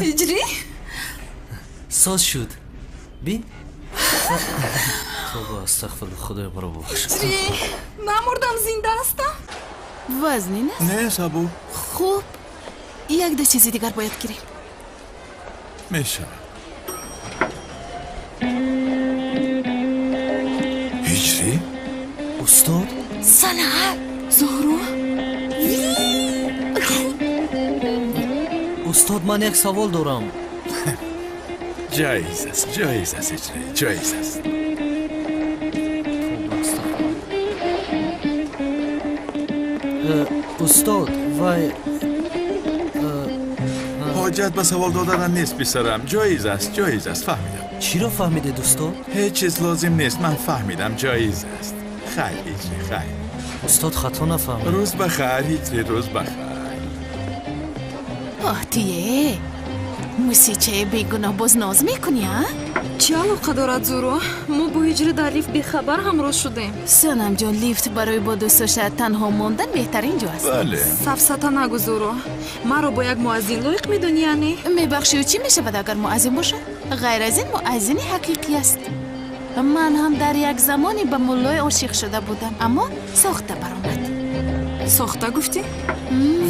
هجری؟ ساز شد بین توبه استغفر خدای مرا ببخش. هجری نمردم زنده هستم؟ وزنی نه؟ نه سابو خوب یک ده چیزی دیگر باید گیریم. میشه هجری؟ استاد سلام زهرو؟ استاد من یک سوال دارم. جایز است هجری جایز است. استاد وای حاجت به سوال دادن نیست پسرم. جایز است فهمیدم. چی را فهمیدید استاد؟ هیچ چیز لازم نیست. من فهمیدم جایز است. خیر هجری خیر. استاد خطا نفهمید. روز بخیر هجری روز بخیر. آهدیه موسیچه بیگناه باز ناز میکنی ها؟ چی علاقه دارد زهرو؟ ما با هجری در لیفت بیخبر همراه شدیم. سنم جان لیفت برای با دوستاش تنها موندن بهترین جا است. بله سفسطه نگو زهرو. مرا با یک مؤذن لایق میدونی یعنی؟ میبخشی و چی میشود اگر مؤذن باشه؟ غیر از این مؤذن حقیقی است. من هم در یک زمانی به مولای عاشق شده بودم اما ساخته برآمد. ساخته گفتی؟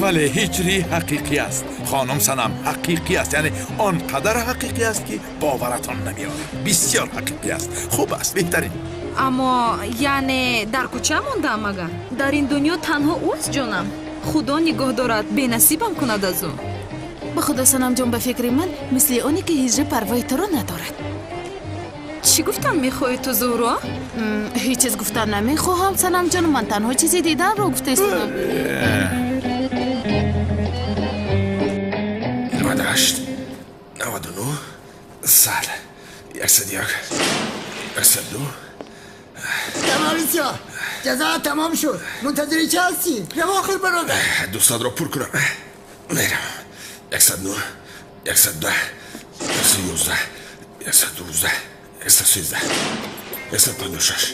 ولی هجری حقیقی است. خانم سنم حقیقی است. یعنی آنقدر حقیقی است که باورتان نمیاد. بسیار حقیقی است. خوب است بهترین. اما یعنی در کوچه موندم مگر؟ در این دنیا تنها اوست جانم. خدا نگاه دارد بینصیبم کند از او. به خدا سنم جان به فکر من مثل اونی که هجری پروای تو را ندارد. چی گفتم میخوای تو زهرو؟ هیچ چیز گفتن نمیخواهم سنم جان. من تنها چیزی دیدن رو گفته استم. 98 99 100 101 102 تمام سیاه جزا تمام شد. منتظری چه هستی؟ رو آخر برادر. دوستان رو پر کنم. میرم 109 110 111 112 113 156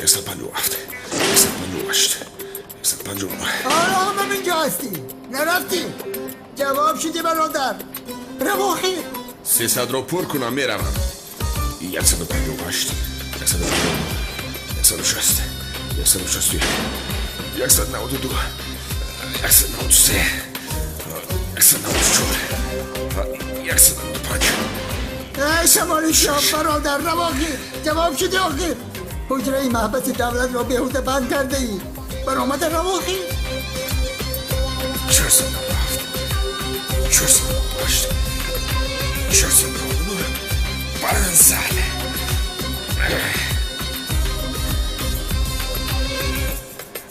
157 158 159 آره هم اینجا هستی. نرفتی؟ جواب شدی برادر. رو آخر 300 رو پر کنم میرم. 158 159 160 161 192 193 194 195 شمال شام برادر. رو آخر جواب شدی آخر. حجره محبت دولت را بهوده بند کرده ای. برآمد رو آخر 497 498 499 500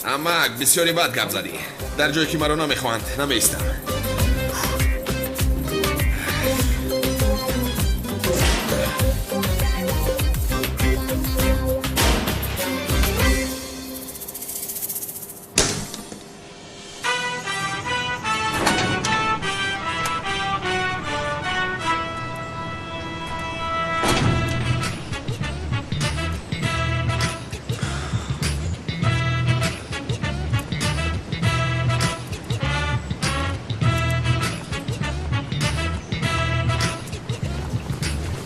امک بسیاری بد گپ زدی. در جایی که مرا نمیخواند نمیستم.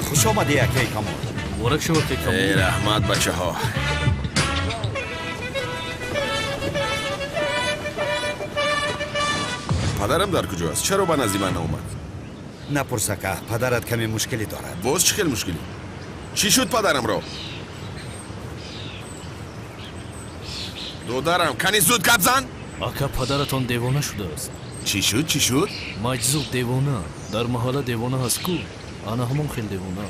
خوش آمدی یکی کامون. مبارک شو که کامون. ای رحمت بچه ها. پدرم در کجا است؟ چرا به نزد من ناومد؟ نپرسه که پدرت کمی مشکلی دارد. باز چه خیلی مشکلی؟ چی شد پدرم را؟ دودرم کنی زود گپ زن. آکا پدرتان دیوانه شده است. چی شد؟ مجذوب دیوانه. در محاله دیوانه هست کو. آنا همون خیلی دیوانه.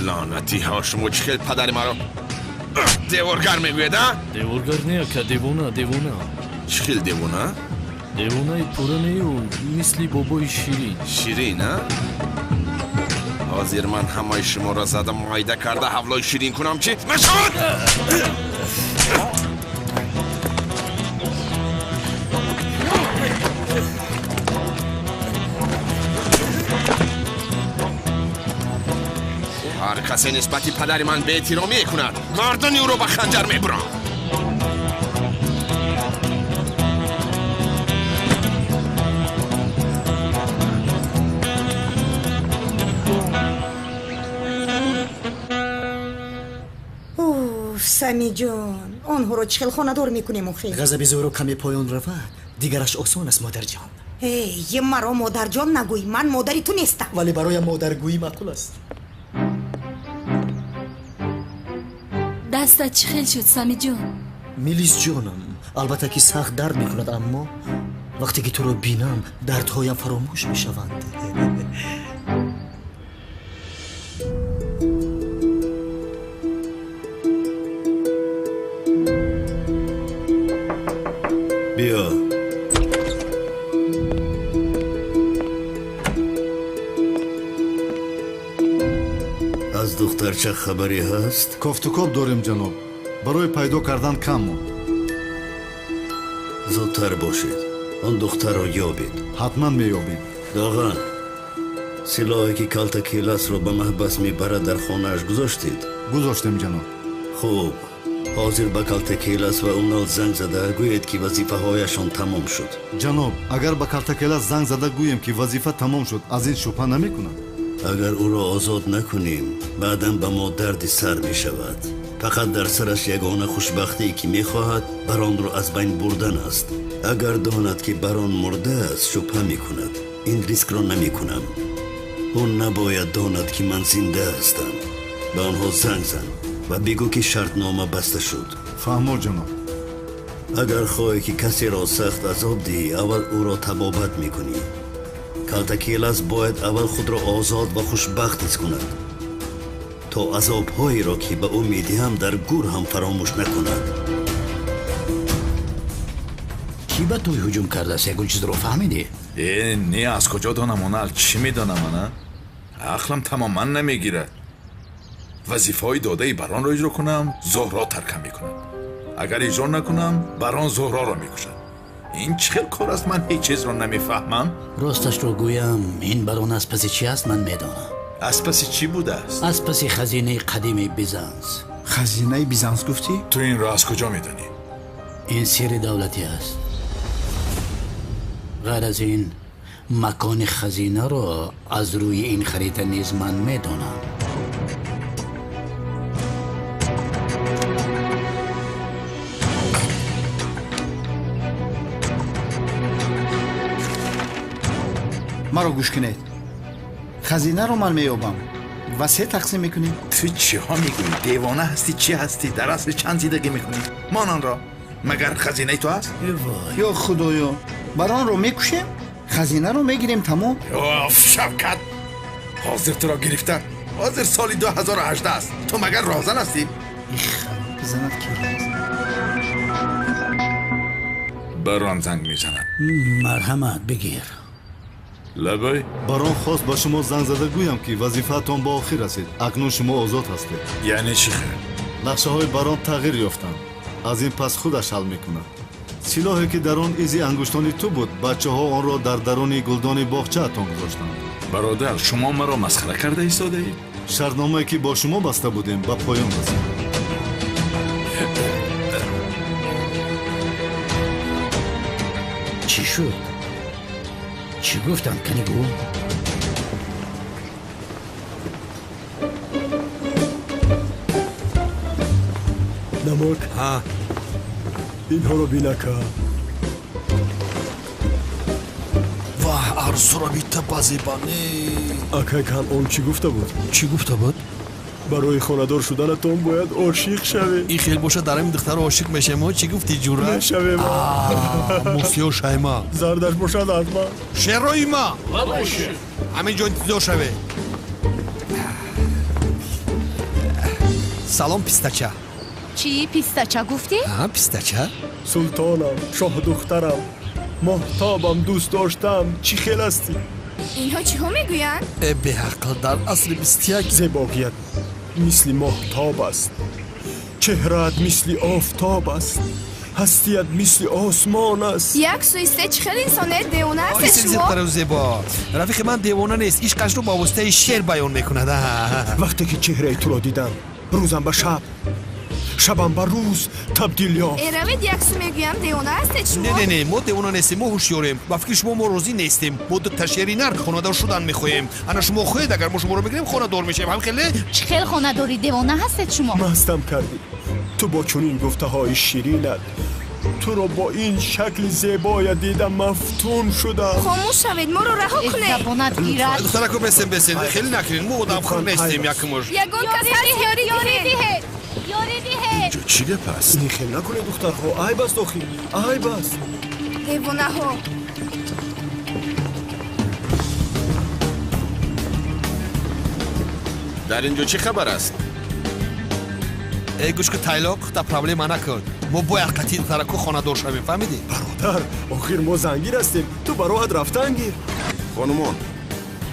لعنتی ها شما چه خیلی پدر مرا دیوارگر میگوید ها؟ دیوارگر نیا که دیوانه. چه خیلی دیوانه؟ دیوانه پوره نیو مثلی بابای شیرین ها؟ حاضر من همه شما را زدم مایده کرده حولای شیرین کنم چی؟ مشهد! هر کسی نسبتی پدر من به احترامی کند مردانی او را به خنجر میبرم. سمی جان آنها رو چخل خانه‌دار میکنیم اخی غضب زورو کمی پایان رفت دیگرش آسان است مادر جان. یه مرا مادر جان نگوی من مادری تو نیستم ولی برای مادرگویی معقول است. دستت چی خیل شد سمی جون؟ میلیس جانم البته که سخت درد میکند اما وقتی که تو رو بینم دردهایم فراموش میشوند. بیا از دختر چه خبری هست؟ کوفتوکوب داریم جناب. برای پیدا کردن کم موند. زودتر باشید. آن دختر را یابید. حتما میابیم. داغان سلاحی که کالتاکیلاس را به محبس میبرد در خانهاش گذاشتید؟ گذاشتیم جناب. خوب حاضر به کالتاکیلاس و اونال زنگ زده گویید که وظیفه هایشان تمام شد. جناب اگر به کالتاکیلاس زنگ زده گوییم که وظیفه تمام شد از این شبهه نمیکنند. اگر او را آزاد نکنیم بعداً به ما درد سر می شود. فقط در سرش یگانه خوشبختی که می خواهد بران را از بین بردن است. اگر داند که بران مرده است شبهه می کند. این ریسک را نمی کنم. اون نباید داند که من زنده هستم. به آنها زنگ زن و بگو که شرطنامه بسته شد. فهمو جناب. اگر خواهی که کسی را سخت عذاب دهی اول او را تبابت می کنی. کالتاکیلاس باید اول خود را آزاد و خوشبخت حس کند تا عذاب‌هایی را که به او میدهم در گور هم فراموش نکند. کی به توی هجوم کرده است؟ یکون چیز رو فهمیدی؟ نه از کجا دانم اونال چی میدانم انا؟ عقلم تماما نمیگیرد. وظیفه های داده بران را اجرا کنم زهرا ترکم میکند. اگر اجرا نکنم بران زهرا را میکشد. این چه کار است من هیچ چیز را نمیفهمم. راستش رو گویم این بران از پس چی است من میدانم. از پس چی بوده است؟ از پس خزینه قدیم بیزانس. خزینه بیزانس گفتی؟ تو این را از کجا میدانی؟ این سیر دولتی است. غیر از این مکان خزینه رو از روی این خریطه نیز من میدانم. مرا گوش کنید. خزینه رو من میابم و 3 تقسیم میکنیم. تو چی ها میگویی؟ دیوانه هستی؟ چی هستی؟ در اصل چند زیدگی میکنی؟ مانان را مگر خزینه تو هست؟ یا خدایا بران رو میکشیم خزینه رو میگیریم تمام. شوکت حاضر تو را گرفتن. حاضر سالی 2018 است. تو مگر راهزن هستی؟ بزند کی بران زنگ میزند. مرحمت بگیر. لبای بران خواست با شما زنگ زده گویم که وظیفه‌تان با آخر رسید. اکنون شما آزاد هستید. یعنی چی خیر؟ نقشه های بران تغییر یافتند. از این پس خودش حل میکند. سلاحی که در آن ایزی انگشتانی تو بود بچه ها آن را در درون گلدان باغچه اتان گذاشتند. برادر شما مرا مسخره کرده ایستاده اید؟ شرطنامه‌ای که با شما بسته بودیم به پایان رسید. چی شد؟ چی گفتم کنی گو؟ نمک ها اینها رو بینکه. واه ارزو را بیتا بازیبانی. اکاکان اون چی گفته بود؟ چی گفته بود؟ برای خاندار شدنتون باید عاشق شوی. این خیلی باشه در این دختر عاشق میشه. ما چی گفتی جوره؟ نشوی ما موفیو شایما زردش باشد حتما شروی ما همین جا انتظار شوه. سلام پیستچه. چی پیستچه گفتی؟ ها پیستچه؟ سلطانم شاه دخترم محتابم دوست داشتم چی خیل هستی؟ اینها چی ها میگوین؟ به حق در اصل 21 زیباگیت مثل محتاب است. چهرهت مثل آفتاب است. هستیت مثل آسمان است. یک سویسته چی خیل انسانه دیوانه است شما؟ زیبا زیبا رفیق من دیوانه نیست. عشقش رو با واسطه شعر بیان میکند. وقتی که چهره تو را دیدم روزم به شب شبم به روز تبدیل یافت. روید یک سو میگویم دیوانه است شما؟ نه ما دیوانه نیستیم. ما هوشیاریم. با فکر شما ما روزی نیستیم. ما دو تشری نر خانه‌دار شدن میخوایم. انا شما خواهید اگر ما شما رو بگیریم خانه‌دار میشیم. هم خیلی چه خیل خانه‌داری دیوانه هستید شما؟ مستم کردی تو با چنین گفته های شیرینت تو رو با این شکل زیبای دیدم مفتون شدم. خاموش شوید، ما رو رها کنید. زبانت گیرد. دخترکو بسین خیلی نکنین، ما آدم خور نیستیم یکمش. یگان کس هست یاری دیه. اینجا چی گپ است؟ این خیلی نکنه دختر ها. ای بس داخل ای بس حیوانه ها. در اینجا چی خبر است؟ ای گوش که تایلاق تا پرابلم نکن. ما باید قطعی دخترکو خانه دار شویم، فهمیدی؟ برادر آخر ما زنگیر هستیم، تو براحت رفتن گیر. خانمان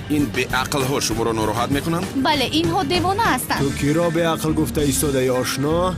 این به عقل ها شما رو ناراحت میکنن؟ بله اینها دیوانه هستند. تو کی را به عقل گفته ایستاده ای آشنا؟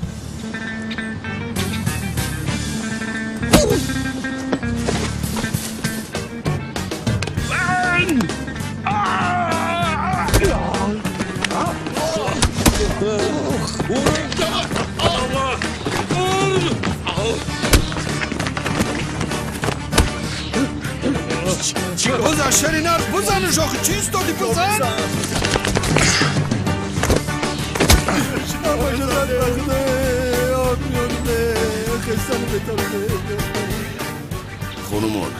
بزن شرینر بزنش آخه چی ایستادی بزن؟ خانمان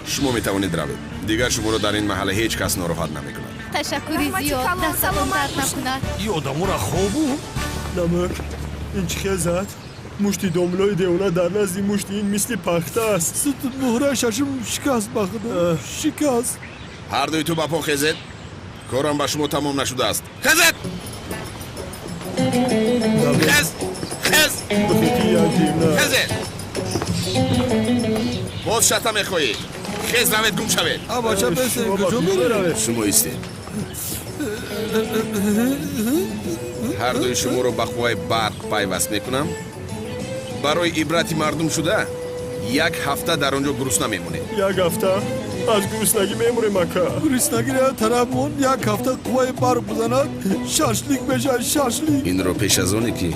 شما میتوانید روید. دیگر شما رو در این محله هیچ کس ناراحت نمیکند. تشکری زیاد، دستتون درد نکند. این آدمو را خوابو؟ نمک این چی خزد؟ مشتی داملای دیونه در نزد مشتی این مثل پخته است. ست مهره ششم شکست بخدا شکست. هر دوی تو بپا خزد. کارم به شما تمام نشده است. خزد! خزد! باز شتا میخوایی. خز روید گم شوید. آبا چه بسیم کجا میره؟ شما ایستید. هر دوی شما رو به قوای برق پیوست میکنم. برای عبرتی مردم شده 1 هفته در آنجا گرسنه میمونید. 1 هفته؟ از گرسنگی میمونیم اکا. گرسنگی را طرفمون 1 هفته قوای برق بزند شاشلیک بشه شاشلیک. این رو پیش از اونی که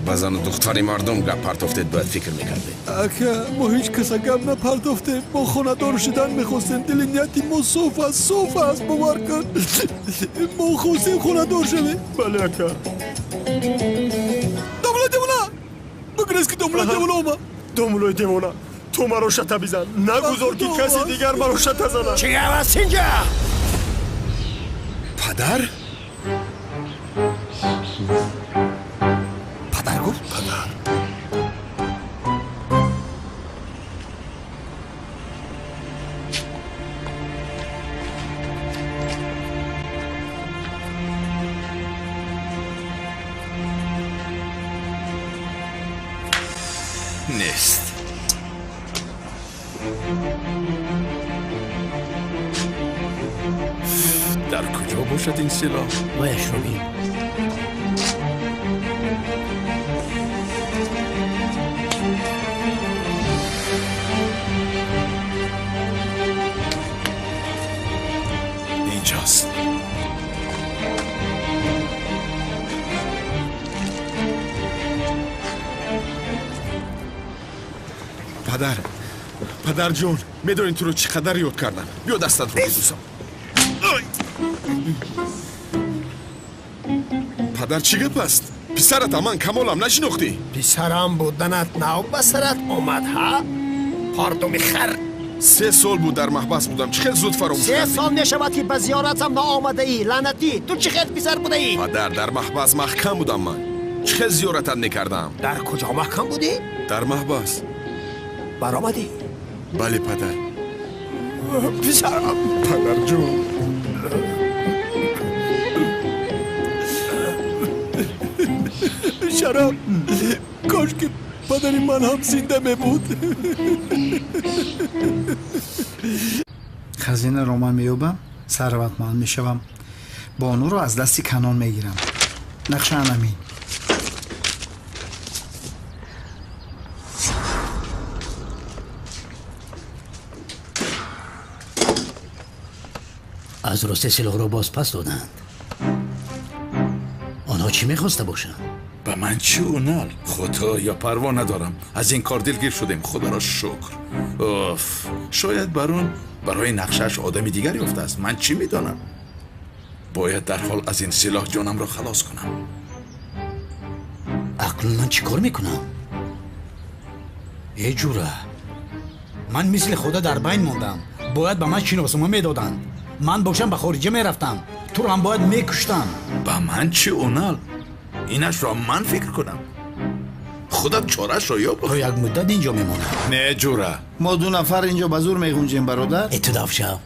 به زن و دختر مردم گپ پرتافتید باید فکر میکردید. اکا ما هیچ کس گپ نپرتافتیم. ما خانه دار شدن میخواستیم. دل نیتی ما صوف است باور کن. ما خواستیم خانه دار شویم. بله اکا. بگرست که داملای دیوانه اومد. داملای دیوانه تو مرا شتا بزن. نگذار که کسی دیگر مرا شتا زنه. چی هست اینجا؟ پدر؟ پدر گفت؟ پدر نیست. در کجا باشد این سلاح؟ باید شروعی اینجاست. پدر جون میدونین تو رو چقدر یاد کردم. بیا دستت رو ببوسم. پدر چی گپ است؟ پسرت من کمالم نشناختی؟ پسرم بودنت نو بسرت اومد ها؟ پاردومی خر 3 سال بود در محبس بودم. چه خیلی زود فراموش 3 کردی؟ سال نشود که به زیارتم نآمده ای لعنتی. تو چه خیلی پسر بوده ای؟ پدر در محبس محکم بودم من. چه خیلی زیارتت میکردم. در کجا محکم بودی؟ در محبس. برآمدی؟ بله پدر. پسرم پدر جون شرم کاش که پدری من هم زنده می بود. خزینه رو من میوبم ثروتمند میشوم. بانو رو از دستی کنان میگیرم. نقشه امین. از راسته سلاح رو باز پس دادند. آنها چی میخواسته باشند؟ به من چی اونال؟ خدا یا پروا ندارم. از این کار دلگیر شدیم. خدا را شکر. اوف. شاید برای نقشش آدمی دیگری افته است. من چی میدانم؟ باید در حال از این سلاح جانم را خلاص کنم. عقل من چیکار میکنم؟ یه جوره من مثل خدا در بین موندم. باید به من شناسنامه میدادن. من باشم به خارجه میرفتم. تو رو هم باید میکشتم. با من چی اونال؟ اینش را من فکر کنم. خودت چارش را یا تو یک مدت اینجا میمونم. نه جوره ما 2 نفر اینجا به زور میگونجیم برادر. اتداف شو.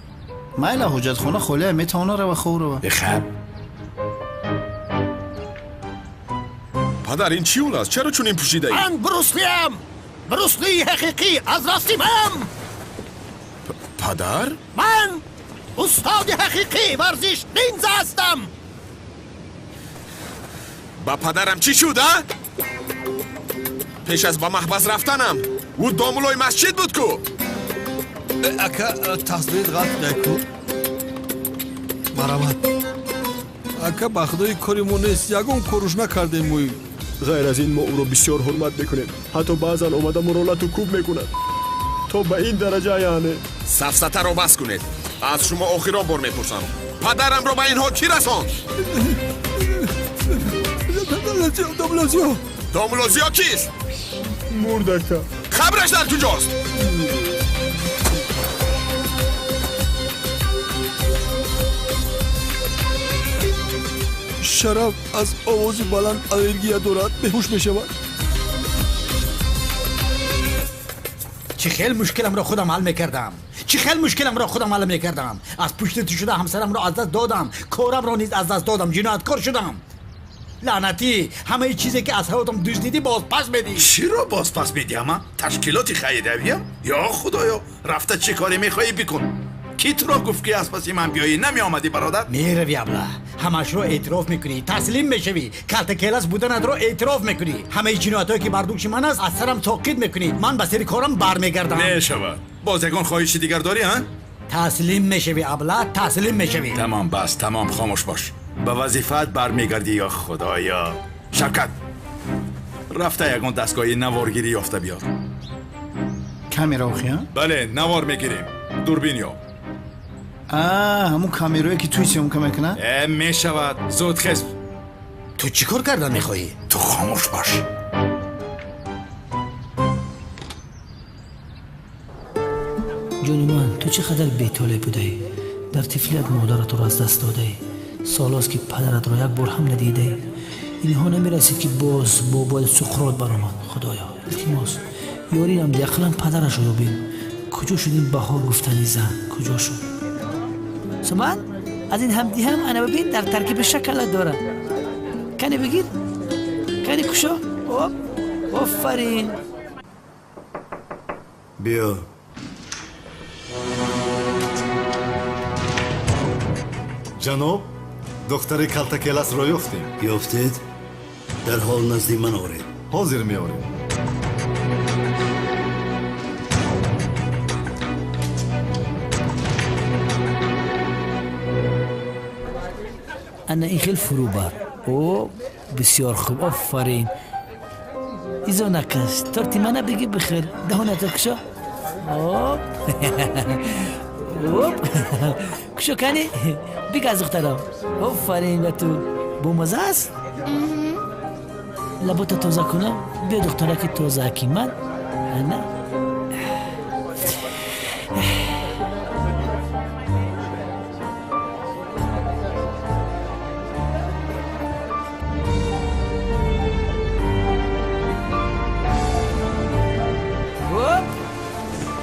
مایل حجت خونه خاله میتونه رو خور رو. بخیر. پدر این چی اون است؟ چرا چون این پوشیده ای؟ من بروسلیم. بروسلی حقیقی از راستیم. پدر؟ من استاد حقیقی ورزش نینجا هستم. با پدرم چی شد ها؟ پیش از با محبس رفتنم او دامولای مسجد بود کو. اکا تصدیق غلط نکو. مرحمت اکا با خدای کاریمون نیست. یکون کروش نکردیم موی. غیر از این ما او رو بسیار حرمت میکنیم. حتی بعضا اومده مرالت رو کوب میکنند. تو به این درجه یعنی سفسطه رو بس کنید. از شما آخرا بار میپرسم پدرم رو به این حال کی رساند؟ دامولازیا کیست؟ مردکه خبرش در کجاست؟ شرف از آوازی بلند الرژی دارد. بهوش میشود. چه خیلی مشکلم را خودم حل میکردم. از پشت تو شده همسرم را از دست دادم. کارم را نیز از دست دادم. جنایتکار شدم. لعنتی همه چیزی که از حیاتم دزدیدی باز پس میدی. چی را باز پس میدی؟ اما تشکیلاتی خیریه؟ یا خدایا رفته چه کاری میخوایی بکن. کی تو را گفت که از پسی من بیایی؟ نمی آمدی برادر؟ میروی ابله. همش رو اعتراف میکنی. تسلیم میشوی. کلت کلاس بودن رو اعتراف میکنی. همه جنایتایی که بردوش من است از سرم تاکید میکنی. من به سری کارم برمیگردم. نشود. باز یکان خواهش دیگر داری ها؟ تسلیم میشوی ابله. تسلیم میشوی. تمام بس. تمام خاموش باش. به وظیفت برمیگردی یا خدایا. شرکت رفته یکان دستگاه نوارگیری یافته بیار. کامیرا اخیا؟ بله نوار میگیریم. دوربین یا همون کامیرایی که توی سیمون کامل کنه؟ میشود. زود خیز. تو چی کار کردن میخوایی؟ تو خاموش باش. جونی من تو چقدر بی‌طالع بودی. در طفلیت مادرت رو از دست دادی. سالاست که پدرت رو یک بار هم ندیدی. اینها نمیرسید که باز بابا سقراط برآمد. خدایا التماس یاری هم دقیقاً پدرش رو ببین. کجا شد این بهار گفتنی زن؟ کجا شد؟ سمان از این همدی هم انا ببین در ترکیب شکل داره. کنی بگیر کنی کشو. آفرین. بیا جناب دختر کلتا کلاس رو یافتیم. یافتید؟ در حال نزدی من آورید. حاضر می آوریم. انا این خیلی فرو بر. بسیار خوب. آفرین. ایزا نکش تارتی منه بگی بخیر. دهانت کشا. کشو کنی بگه از دخترم. آفرین به تو. بومزه است؟ لبوت توزه کنم. بیا دختره که توزه اکی من. نه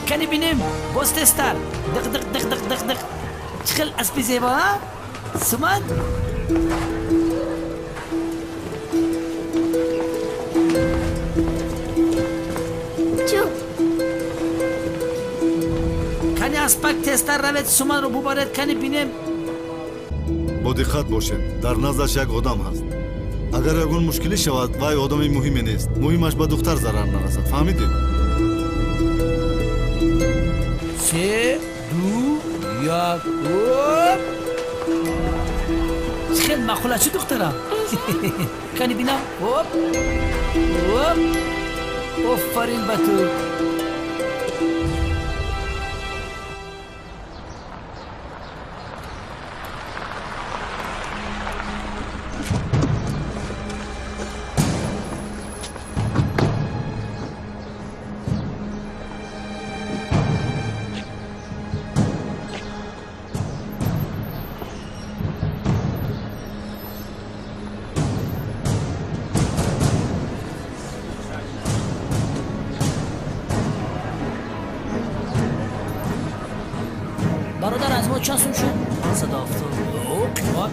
کنی بینیم باز تستر. دق دق دق دق دق دق. چخل اسبی زیبا ها؟ سمان؟ چو؟ کنی اسپک تستر روید سمان رو ببارد. کنی بینیم. با دقت باشید. در نزدش یک آدم هست. اگر یکون مشکلی شود وای آدمی مهمی نیست. مهمش به دختر ضرر نرسد. فهمیدید؟ 3 2 1 خیلی مخوله چه دخترم. کنی بینم. آفرین به تو. چند سوم شد؟ 570. اوه قیمت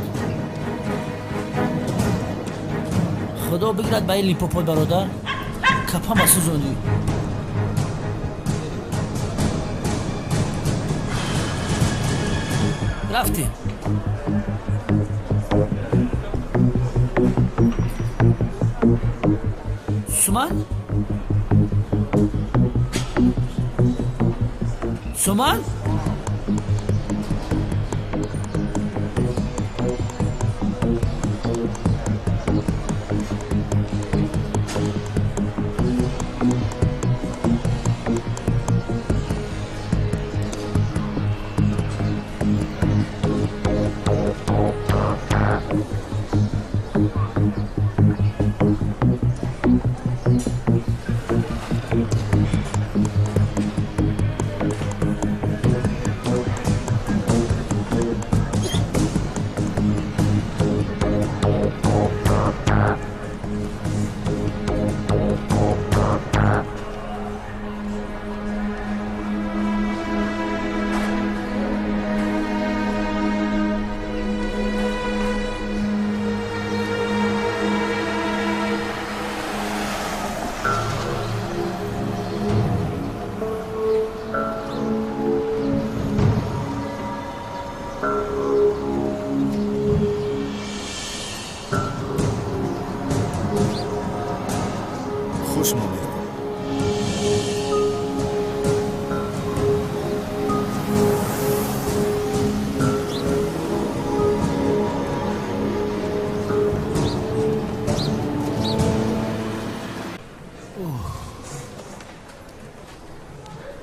خدا بگیرد به این لیپوپوت برادر کپم با سوزوندی. رفتیم سومن؟ سومن؟ خوش مامید.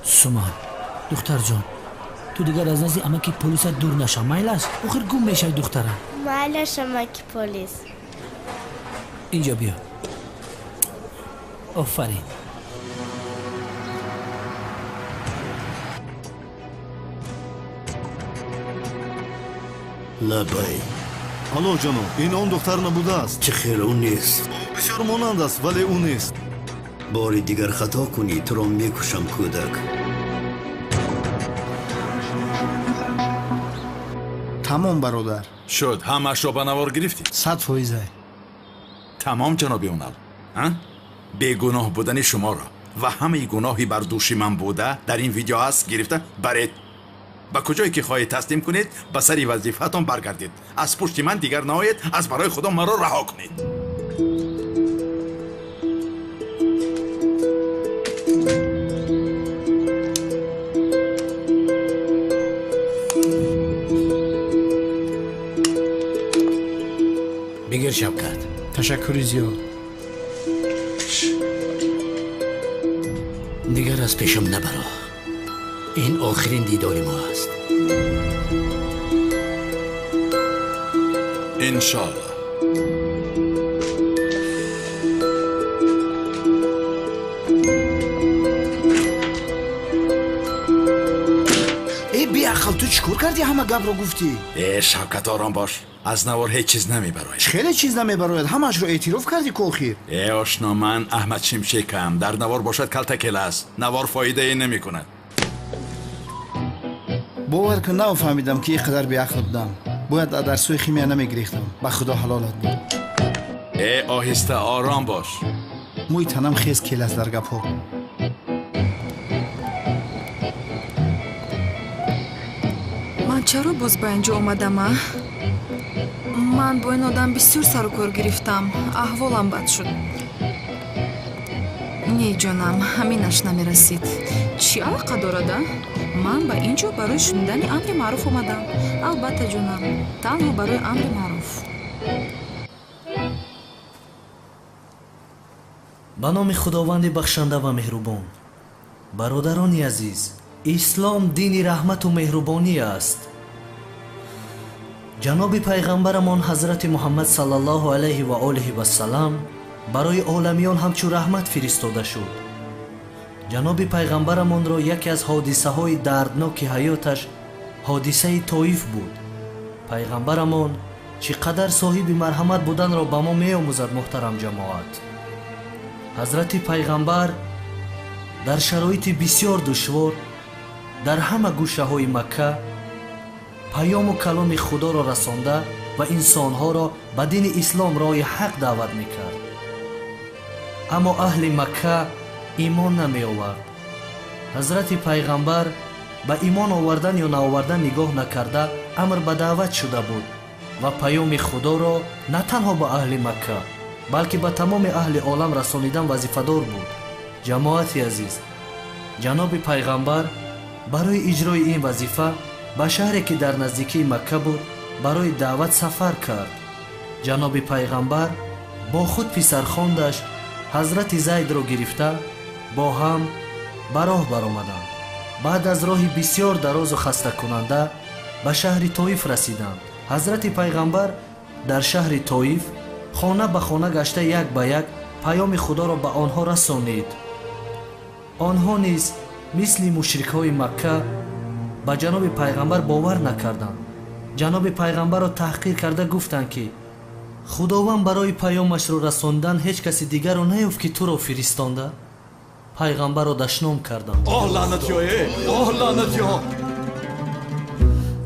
سومن دختر جان تو دیگر از نزدیک امکی پلیس دور نشو مایل است آخر گم میشه دخترم مایلش امکی پلیس اینجا بیا آفرین لبای الو جانو این اون دختر نبوده است. چه خیر اون نیست. بسیار مانند است ولی اون نیست. باری دیگر خطا کنی تو را میکشم کودک. تمام برادر شد همش را به نوار گرفتی؟ 100%. تمام جنابی اونال بیگناه بودن شما را و همه گناهی بر دوش من بوده در این ویدیو هست گرفته برید به کجایی که خواهید تسلیم کنید به سری وظیفتان برگردید از پشت من دیگر نهایید از برای خدا مرا رها کنید بگیر شبکت تشکری زیاد دیگر از پیشم نبرو این آخرین دیدار ما است انشالله ای بی عقل تو چیکار کردی همه گپ رو گفتی؟ شبکت آرام باش از نوار هیچ چیز نمیبراید خیلی چیز نمیبراید همش رو اعتراف کردی که اخیر آشنا من احمد شمشکم در نوار باشد کلتکل است نوار فایده ای نمی کند باور کن نفهمیدم که اینقدر بی عقل بودم باید درسوی خیمیا نمیگریختم به خدا حلالت بود آهسته آرام باش موی تنم خیز کل از در گپ ها من چرا باز با اینجا اومدم من با این آدم بسیار سر و کار گرفتم احوالم بد شد نه جانم همینش نمیرسید چی علاقه دارد من با اینجا برای شنیدن امر معروف اومدم البته جانم تنها برای امر معروف به نام خداوند بخشنده و مهربان برادرانی عزیز اسلام دین رحمت و مهربانی است جناب پیغمبرمان حضرت محمد صلی الله علیه و آله و سلام برای عالمیان همچون رحمت فرستاده شد جناب پیغمبرمان را یکی از حادثه های دردناک حیاتش حادثه طائف بود پیغمبرمان چقدر صاحب مرحمت بودن را به ما می آموزد محترم جماعت حضرت پیغمبر در شرایط بسیار دشوار در همه گوشه های مکه پیام و کلام خدا را رسانده و انسانها را به دین اسلام راه حق دعوت میکرد. اما اهل مکه ایمان نمی آورد. حضرت پیغمبر به ایمان آوردن یا نآوردن نگاه نکرده امر به دعوت شده بود و پیام خدا را نه تنها به اهل مکه بلکه به تمام اهل عالم رسانیدن وظیفه‌دار بود. جماعت عزیز، جناب پیغمبر برای اجرای این وظیفه به شهری که در نزدیکی مکه بود برای دعوت سفر کرد. جناب پیغمبر با خود پسرخواندش حضرت زید را گرفته با هم به راه برآمدند. بعد از راهی بسیار دراز و خسته کننده به شهر طائف رسیدند. حضرت پیغمبر در شهر طائف خانه به خانه گشته یک به یک پیام خدا را به آنها رسانید. آنها نیز مثل مشرک‌های مکه به جناب پیغمبر باور نکردند. جناب پیغمبر را تحقیر کرده گفتند که خداوند برای پیامش را رساندن هیچ کسی دیگر را نیافت که تو را فرستانده. پیغمبر را دشنام کردند. لعنتیا.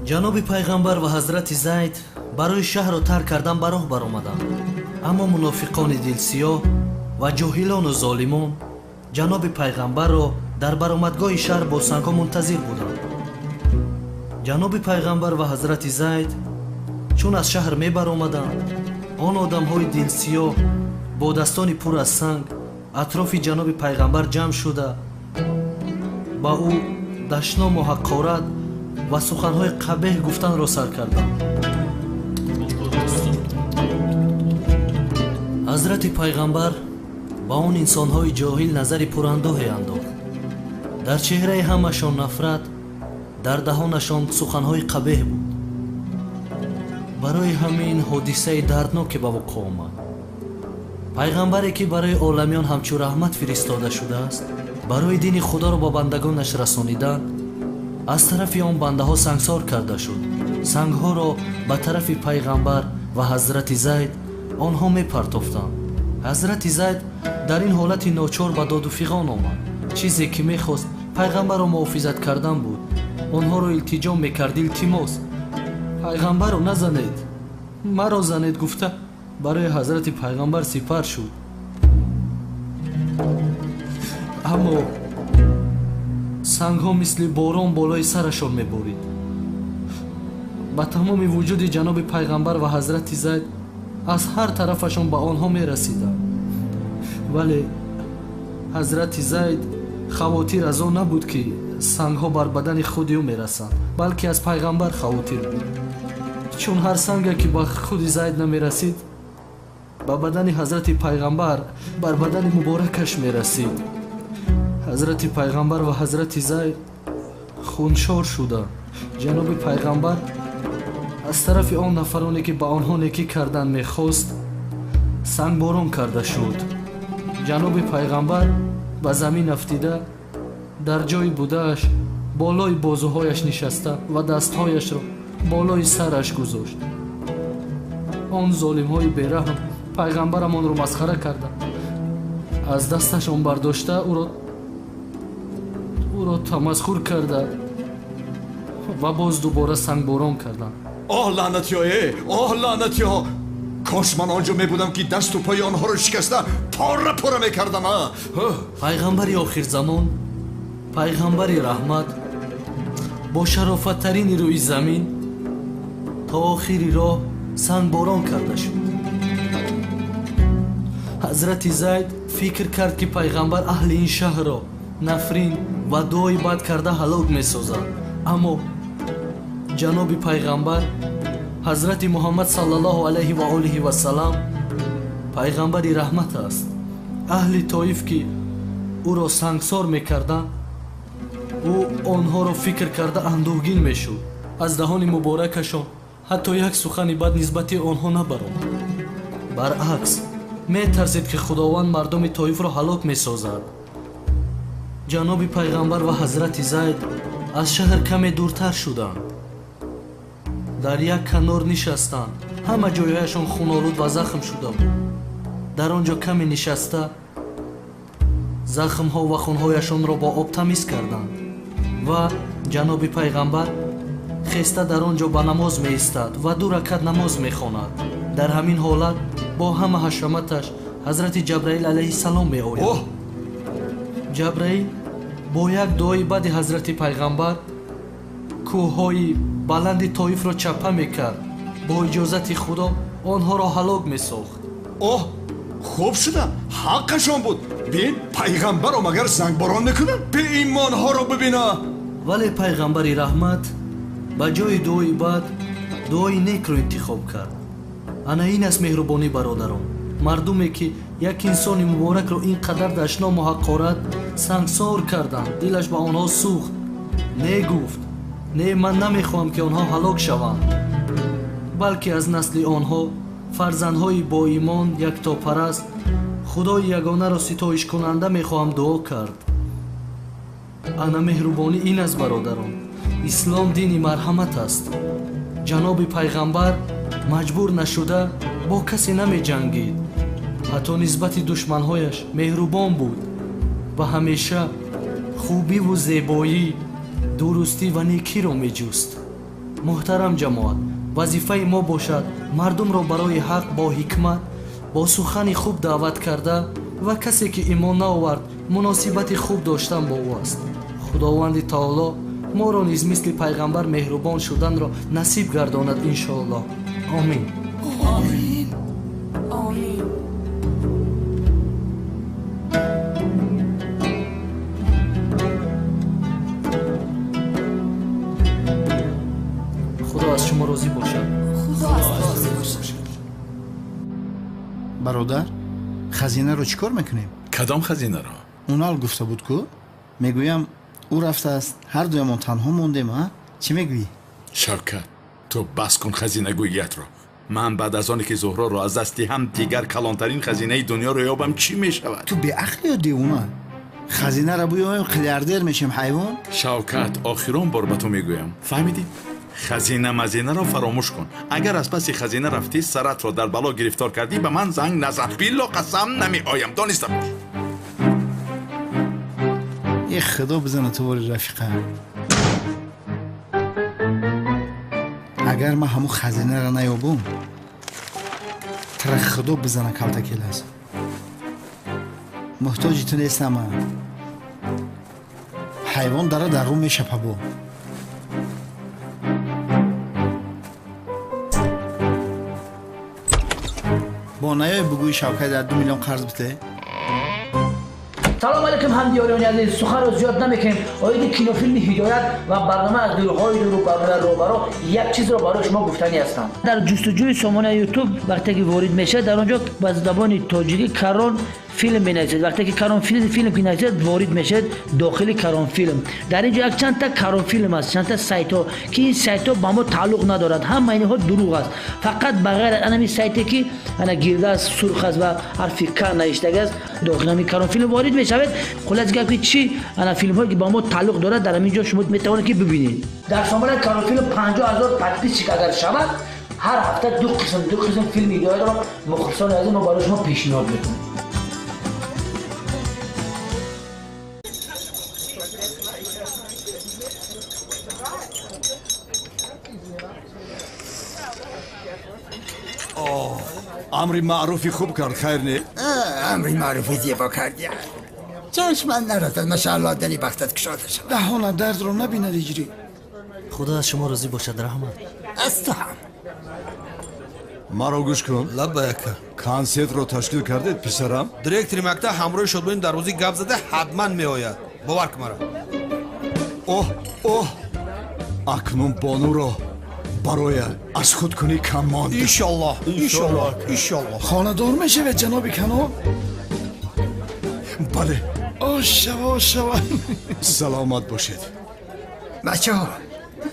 جناب پیغمبر و حضرت زید برای شهر را ترک کردن به راه برآمدند. اما منافقان دلسیاه و جاهلان و ظالمان جناب پیغمبر را در برآمدگاه شهر با سنگ‌ها منتظر بودند. جناب پیغمبر و حضرت زید چون از شهر می برآمدند، آن آدم‌های دلسیاه با دستان پر از سنگ اطراف جناب پیغمبر جمع شده با او دشنام و حقارت و سخن‌های قبیح گفتن را سر کردند. حضرت پیغمبر با اون انسان‌های جاهل نظری پراندوهی انداخت. در چهره همشان نفرت، در دهانشان سخن‌های قبیح بود. برای همین حادثه دردناک به وقوع آمد. پیغمبری که برای عالمیان همچو رحمت فرستاده شده است، برای دین خدا را با بندگانش رسانیدن، از طرف آن بنده ها سنگسار کرده شد. سنگ ها را به طرف پیغمبر و حضرت زید آنها می پرتافتند. حضرت زید در این حالت ناچار به داد و فغان آمد. چیزی که می خواست پیغمبر را محافظت کردن بود. آنها را التجا می کرد. التماس پیغمبر را نزنید، مرا زنید گفته برای حضرت پیغمبر سپر شد. اما سنگ ها مثل باران بالای سرشان می بارید. با تمام وجود جناب پیغمبر و حضرت زید از هر طرفشان به آنها می رسیدند. ولی حضرت زید خواطر از آن نبود که سنگ ها بر بدن خود او می رسند، بلکه از پیغمبر خواطر بود. چون هر سنگ که به خود زید نمی رسید به بدن حضرت پیغمبر بر بدن مبارکش می رسید. حضرت پیغمبر و حضرت زید خونشار شدند. جناب پیغمبر از طرف آن نفرانی که به آنها نیکی کردن می خواست سنگ باران کرده شد. جناب پیغمبر به زمین افتیده در جای بودهش بالای بازوهایش نشسته و دستهایش را بالای سرش گذاشت. آن ظالم‌های بی‌رحم پیغمبرمان را مسخره کرده، از دستشان برداشته او را تمسخر کرده و باز دوباره سنگ باران کردند. لعنتیا. کاش من آنجا می بودم که دست و پای آنها رو شکسته پاره می کردم. پیغمبر آخر زمان، پیغمبر رحمت با شرافت ترین روی زمین تا آخری راه سنگ باران کرده شد. حضرت زید فکر کرد که پیغمبر اهل این شهر را نفرین و دعای بد کرده هلاک می سازد. اما جناب پیغمبر حضرت محمد صلی الله علیه و آله و سلام پیغمبر رحمت است. اهل طائف که او را سنگسار میکردند او آنها را فکر کرده اندوهگین میشد. از دهان مبارکشان حتی یک سخن بد نسبت آنها نبرآمد. برعکس میترسید که خداوند مردم طائف را هلاک میسازد. جناب پیغمبر و حضرت زید از شهر کمی دورتر شدند. در یک کنار نشستند. همه جایهایشان خونالود و زخم شده بود. در آنجا کمی نشسته زخم‌ها و خونهایشان را با آب تمیز کردند و جناب پیغمبر خسته در آنجا به نماز می ایستد و 2 رکعت نماز می خواند. در همین حالت با همه حشمتش حضرت جبرائیل علیه السلام می آید. جبرائیل با یک دعای بعد حضرت پیغمبر کوههای بلند طایف را چپه می کرد. با اجازت خدا آنها را هلاک می ساخت. اوه خوب شده حقشان بود. بین پیغمبر رو مگر زنگباران نکنن به ایمان ها رو ببینه. ولی پیغمبر رحمت با جای دعای بعد دعای نیک رو انتخاب کرد. انا این است مهربانی برادران. مردمی که یک انسان مبارک رو اینقدر دشنام و حقارت سنگسار کردند دلش به آنها سوخت. نه گفت نه من نمیخوام که آنها هلاک شوند، بلکه از نسل آنها فرزندهای با ایمان یکتاپرست خدای یگانه را ستایش کننده میخواهم دعا کرد. انا مهربانی این است برادران. اسلام دینی مرحمت است. جناب پیغمبر مجبور نشده با کسی نمی جنگید. حتی نسبت دشمنهایش مهربان بود و همیشه خوبی و زیبایی، درستی و نیکی را می جست. محترم جماعت، وظیفه ما باشد مردم را برای حق با حکمت با سخن خوب دعوت کرده و کسی که ایمان نآورد مناسبت خوب داشتن با او است. خداوند تعالی ما را نیز مثل پیغمبر مهربان شدن را نصیب گرداند انشاءالله. آمین. آمین. آمین. خدا از شما راضی باشد. خدا از راضی باشد. برادر خزینه رو چیکار میکنیم؟ کدام خزینه را؟ اونال گفته بود که میگویم او رفته است هر دویمان تنها موندیم. ها چی میگویی؟ شوکت تو بس کن خزینه گوییت را. من بعد از آنی که زهرا را از دستی هم دیگر کلانترین خزینه دنیا رو یابم چی میشود؟ تو به عقل یا دیوانه؟ خزینه را بیایم قلیاردر میشیم حیوان؟ شوکت آخرین بار به تو میگویم فهمیدی؟ خزینه مزینه را فراموش کن. اگر از پس خزینه رفتی سرت را در بلا گرفتار کردی به من زنگ نزن. بالله قسم نمی آیم. دانسته باش. یه خدا بزنه تو باری رفیقه. اگر ما همو خزینه را نیابم تر خدا بزنه کلتکیل است. محتاجی تو نیستم من. حیوان داره در رو میشه پبو. با نیای بگوی شوکت در 2 میلیون قرض بده. سلام علیکم همدیاران عزیز. سخن رو زیاد نمیکنیم. آید کینوفیلم هدایت و برنامه از گروه‌های دور و برنامه روبرو یک چیز رو برای شما گفتنی هستم. در جستجوی سامانه یوتیوب وقتی که وارد میشه در اونجا با زبان تاجیکی کرون فیلم بینید. وقتی که کرون فیلم بینید وارد میشه داخل کرون فیلم. در اینجا یک چند تا کرون فیلم است، چند تا سایت ها که این سایت ها با ما تعلق ندارد. همه اینها دروغ است. فقط بغیر همین سایتی که انا گرده است سرخ است و حرف ک نوشته است داخل همین کرون فیلم وارد میشود. خلاص گفتی چی انا فیلم هایی که با ما تعلق دارد در همین جا شما میتوانید که ببینید. در سامانه کرون فیلم 50000 تدریس اگر شود هر هفته 2 قسم فیلم هدایت را مخلصانه از ما برای شما پیشنهاد میکنیم. امری معروفی خوب کرد خیر نه؟ امری معروفی زیبا کردی. چشمن نرسد ماشاءالله دلی بختت کشاده شد. دهان درد رو نبیند اجری. خدا از شما راضی باشد رحمت. از تو هم. مرا گوش کن. لبیک. کنسرت رو تشکیل کردید پسرم؟ دایرکتور مکتب همراه شد ببین در روزی گپ زده حتما میآید. باور کن مرا. اوه اکنون بانو را برای از خود کنی کم ماند. انشالله. خانه‌دار میشه به جناب کنون؟ بله. شوا سلامت باشید. بچه ها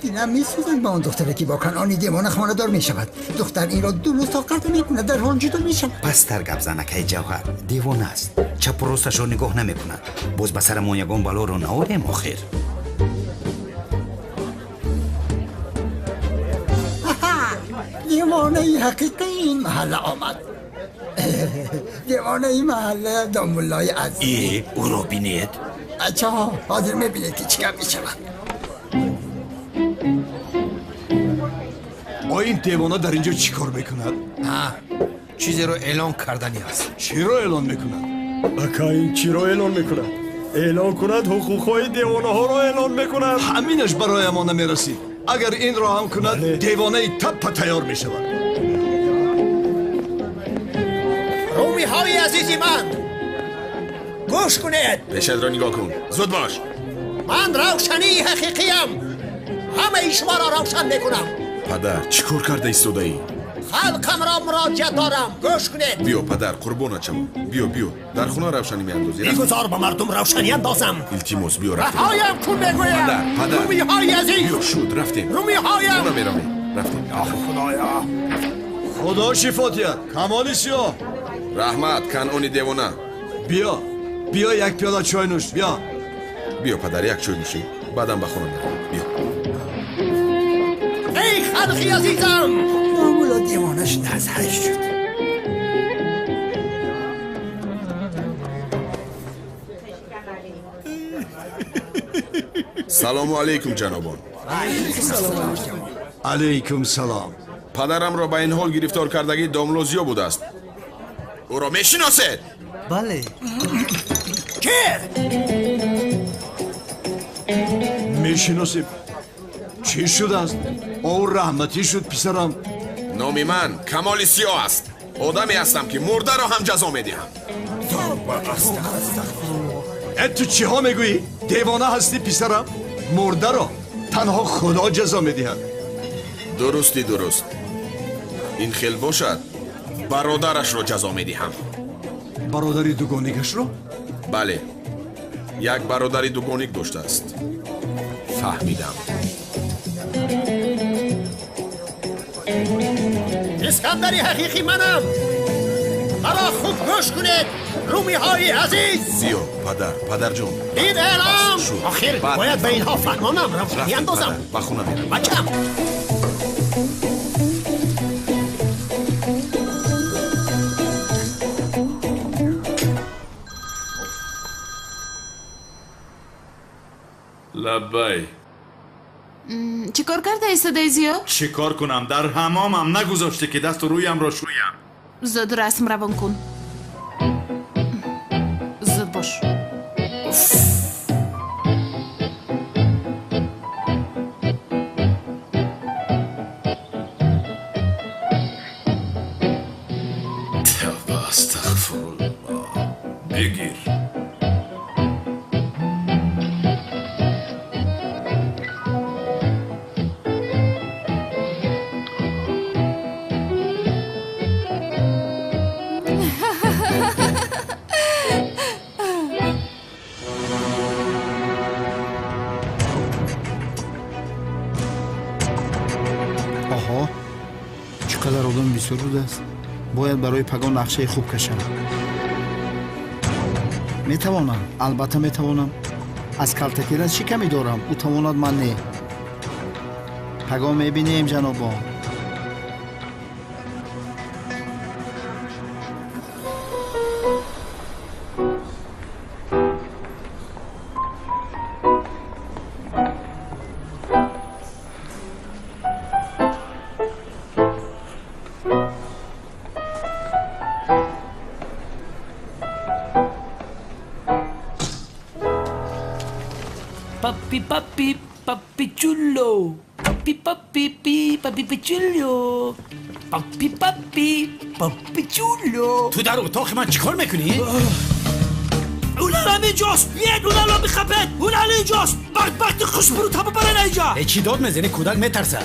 دیدم میسوزن با اون دختره که با کنانی دیوانه خانه دار میشود. دختر این را درست قطع میکنه در حال جدا میشن. پس در گپ زنکه جوهر دیوانه است. چپ و راستش رو نگاه نمیکنه. باز به سر مونیگان بالا رو نوریم آخر. دیوانه ای حقیقی این محله آمد. دیوانه ای محله دامولای عزیز. او رو بینید؟ بچه ها حاضر میبینید که چیکار میشود. این دیوانا در اینجا چی کار میکند؟ چیزی رو اعلان کردنی است. چی رو اعلان میکند؟ اکا این چی رو اعلان میکند؟ اعلان کند حقوقهای دیوانه ها رو اعلان میکند. همینش برای ما نمیرسید. اگر این را هم کند دیوانه تپ تیار میشود. رومی های عزیزی من گوش کنید. پیشت را نگاه کن. زود باش. من روشنی حقیقیم. همه شما را روشن میکنم. پدر چی کار کرده ایستاده ای؟ خلقم را مراجعه دارم. گوش کنید. بیا پدر قربانت شوم. بیا در خونه روشنی میاندازی. میگذار با مردم روشنی اندازم. التماس بیا رفتیم. رهایم کن بگویم. پدر رومی های عزیز. بیا شد رفتیم. رومی هایم. خونه میرویم. رفتیم. خدایا خدا شفاتیت. کمالی سیاه رحمت کنعانی دیوانه. بیا یک پیاله چای نوش. بیا پدر یک چای نوشی. بعدم به خونه میرویم. بیا. ای خلقی عزیزم. معمولا دیوانش نظرش شد. سلام علیکم جنابان. علیکم سلام. پدرم را به این حال گرفتار کردگی داملوزیا بوده است. او را میشناسید؟ بله. که؟ میشناسیم. چی شد است؟ او رحمتی شد پسرم. نام من کمال سیاه است. آدمی هستم که مرده را هم جزا میدهم. تو چی ها میگویی؟ دیوانه هستی پسرم؟ مرده را تنها خدا جزا میدهد. درست. این خیل باشد برادرش را جزا میدهم. برادری دوگانگش را؟ بله، یک برادری دوگانگ داشته است. فهمیدم. اسکندری حقیقی منم. مرا خوب گوش کنید رومی های عزیز. بیا پدر جون. این اعلام آخر باید به اینها فرمانم روشنی اندازم. به خونه میرم. بچم. لبای چی کار کرده ایستاده زیو؟ چی کار کنم؟ در حمامم نگذاشته که دست رویم را شویم. زود رسم روان کن. زود باش. توبه استغفرالله. بگیر. چقدر آدم بی‌سرود است. باید برای پگان نقشه خوب کشم. میتوانم، البته میتوانم. از کلتکیرت چی کمی دارم؟ او تواند من نه. پگان میبینیم جنابان. Papi chulo. Papi chulo. Papi chulo. تو در اتاق من چیکار میکنی؟ اون الان اینجاست. بیاید اون الان میخوابد. اون الان اینجاست. بدبخت خوش برو تا ببرن اینجا. چی داد میزنی؟ کودک میترسه.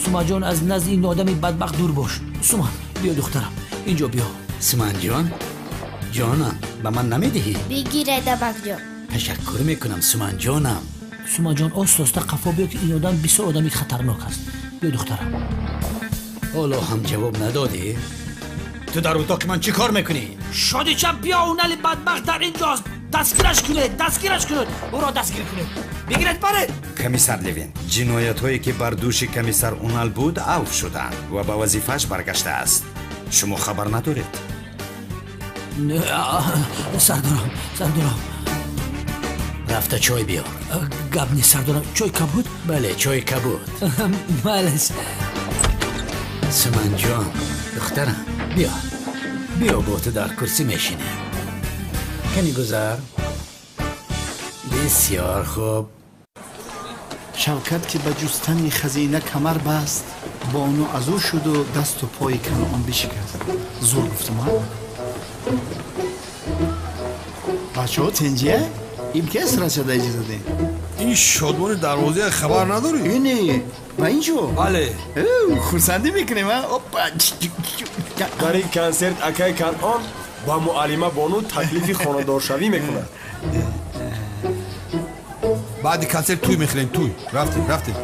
سوما جان از نزد این آدمی بدبخت دور باش. سوما بیا دخترم اینجا بیا. سوما جانم به من نمیدهی؟ بگیره دبک جان. تشکر میکنم سوما جانم. سوما جان آستا قفا بیا که این آدم بسیار آدمی خطرناک است. بیا دخترم. حالا هم جواب ندادی؟ تو در اتاق من چی کار میکنی؟ شادی چپ بیا اون علی بدبخت در اینجاست. دستگیرش کنید. او را دستگیر کنید. بگیرید بره. کمیسر لیوین، جنایت هایی که بر دوش کمیسر اونال بود عفو شدند و به وظیفه‌اش برگشته است. شما خبر ندارید؟ سردارم رفته چای بیار. گپ نیست سردارم. چای کبود؟ بله چای کبود. مالش. سمن جان دخترم بیا با تو در کرسی میشینه. کنی گذر. بسیار خوب. شوکت که به جستن خزینه کمر بست، بانو از او شد و دست و پای کنعان بشکست. زور گفتم ها؟ بچه ها تنجیه؟ این کس رسیده اجازه ده؟ این شادمان دروازه خبر نداری؟ اینه و اینجا؟ بله. خورسندی میکنیم ها؟ در این کنسرت اکای کنعان با معلمه بانو تکلیف خانه‌دارشوی میکند. بعد کنسرت توی میخوریم. توی رفتیم.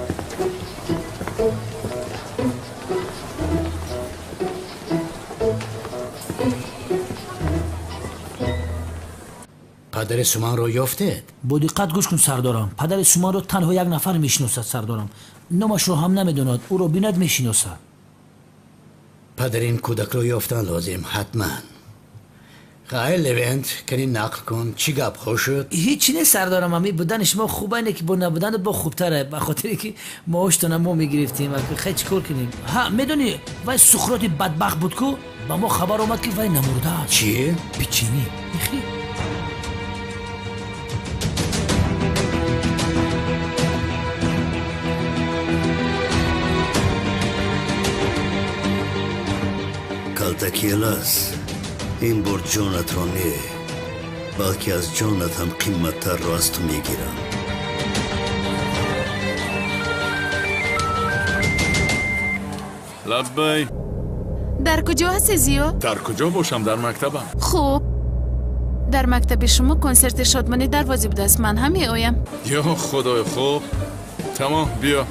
پدر سومن رو یافتید؟ با دقت گوش کن سردارم. پدر سومن رو تنها یک نفر میشناسد سردارم. نامش رو هم نمیدوند. او رو بیند میشناسد. پدر این کودک رو یافتن لازم حتما. خیلی لوینت کنی نقل کن چی گپ خوش شد؟ هیچی نیست سردارم. همی بودنش ما خوبه اینه که با نبودن با خوبتره. به خاطری که ما اشتانه ما میگرفتیم. خیلی چیکار کنیم؟ ها میدونی وای سخراتی بدبخت بود که با ما خبر اومد که وای نمرده است. چیه؟ پیچینی. بخیر. کالتکیلاس این بار جانت را نه، بلکه از جانت هم قیمت‌تر را از تو میگیرم. لبی. در کجا هستی زیو؟ در کجا باشم؟ در مکتبم. خوب. در مکتب شما کنسرت شادمانی دروازی بوده است. من هم میآیم. یا خدای خوب. تمام بیا.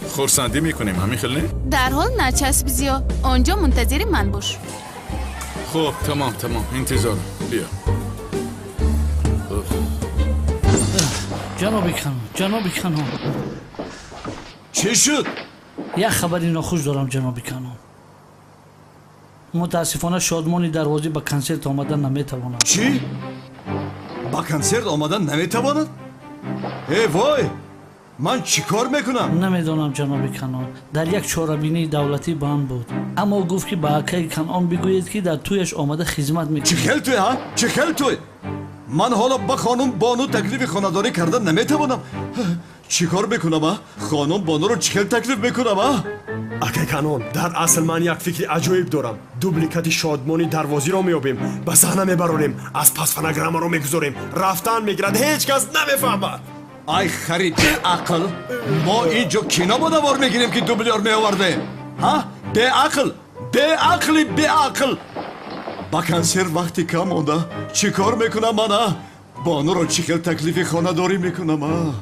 خورسندی میکنیم همین خیلی؟ در حال نچسب زیو. آنجا منتظر من باش. خب تمام انتظار. بیا. جناب خانم. چی شد؟ یک خبری ناخوش دارم جناب خانم. متاسفانه شادمانی دروازی به کنسرت آمدن نمیتواند. چی؟ با کنسرت آمدن نمیتواند؟ ای وای! من چی کار میکنم؟ نمیدونم جناب کنان. در یک چهاربینی دولتی بند بود، اما گفت که به اکای کنان بگویید که در تویش آمده خدمت میکنه. چی خیل توی ها؟ چی خیل توی؟ من حالا با خانم بانو تکلیف خانه‌داری کردن نمیتوانم. چی کار بکنم ها؟ خانم بانو رو چی خیل تکلیف بکنم ها؟ اکای کنان، در اصل من یک فکر عجایب دارم. دوبلیکت شادمانی دروازی را میابیم، به صحنه میبرونیم، از پس فنگرام رو میگذاریم، رفتن میگیرد، هیچ کس نمیفهمد. ای خرید عقل، ما اینجا کی نبودوار میگیریم که دوبلیار میآورده؟ ها؟ به عقل. با کنسر وقتی کم مونده چی کار میکنم من؟ بانو رو چی خیل تکلیف خانه داری میکنم؟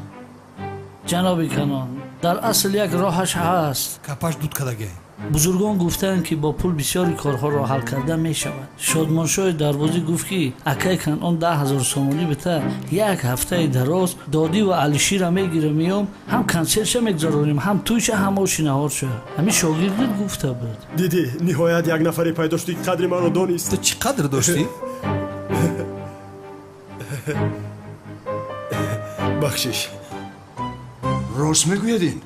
جناب کنان، در اصل یک راهش هست. کپش دود کدگه. بزرگان گفتند که با پول بسیاری کارها را حل کرده می شود. شادمانشاه دروازی گفت که اکای کنان 10,000 سومانی بده یک هفته دراز دادی و علیشی را میگیره میام، هم کنسرتش میگذارونیم، هم تویش هم آشناهار شه. همین شاگردت گفته بود. دیدی نهایت یک نفری پیدا شدی قدر من رو دانست. تو چی قدر داشتی؟ بخشش. راست میگویدین؟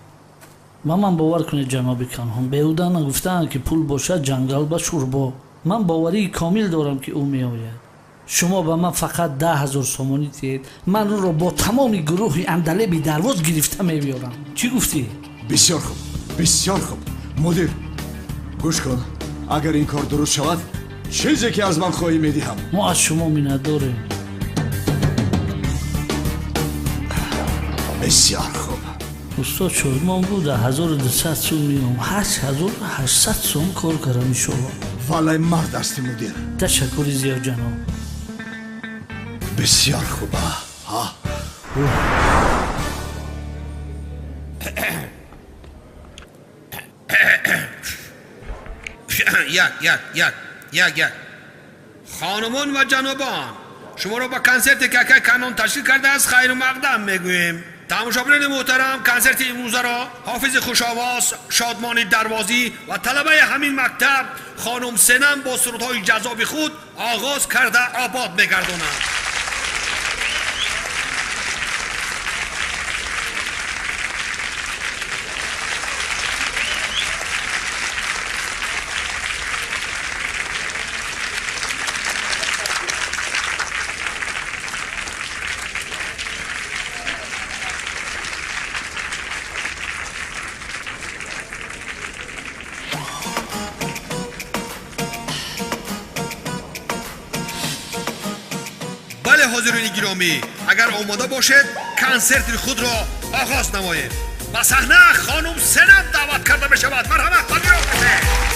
من باور کنید جناب کنان، بیهوده نگفتن که پول باشد جنگل با شوربا. من باوری کامل دارم که او میآید. شما به من فقط 10,000 سومانی دید، من اون رو با تمام گروه اندلبی درواز گرفته میبیارم. چی گفتی؟ بسیار خوب. مدیر گوش کن، اگر این کار درست شود چیزی که از من خواهی میدهم. ما از شما منت داریم. بسیار خوب. استاد شادمان بود 1200 سوم میام، 8800 سوم کار کردم شما. والله مرد هستی مدیر. تشکر زیاد جناب. بسیار خوبه. ها یک خانمان و جنابان، شما را با کنسرت ککک کنان تشکیل کرده از خیر و مقدم میگوییم. تماشاگران محترم، کنسرت امروز را حافظ خوش‌آواز، شادمانی دروازی و طلبه همین مکتب خانم سنم با سرودهای جذاب خود آغاز کرده آباد می‌گردانند. حاضرین گرامی، اگر آماده باشد کنسرت خود را آغاز نمایید. به صحنه خانم سنم دعوت کرده می شود. مرحمت پذیرا کنید.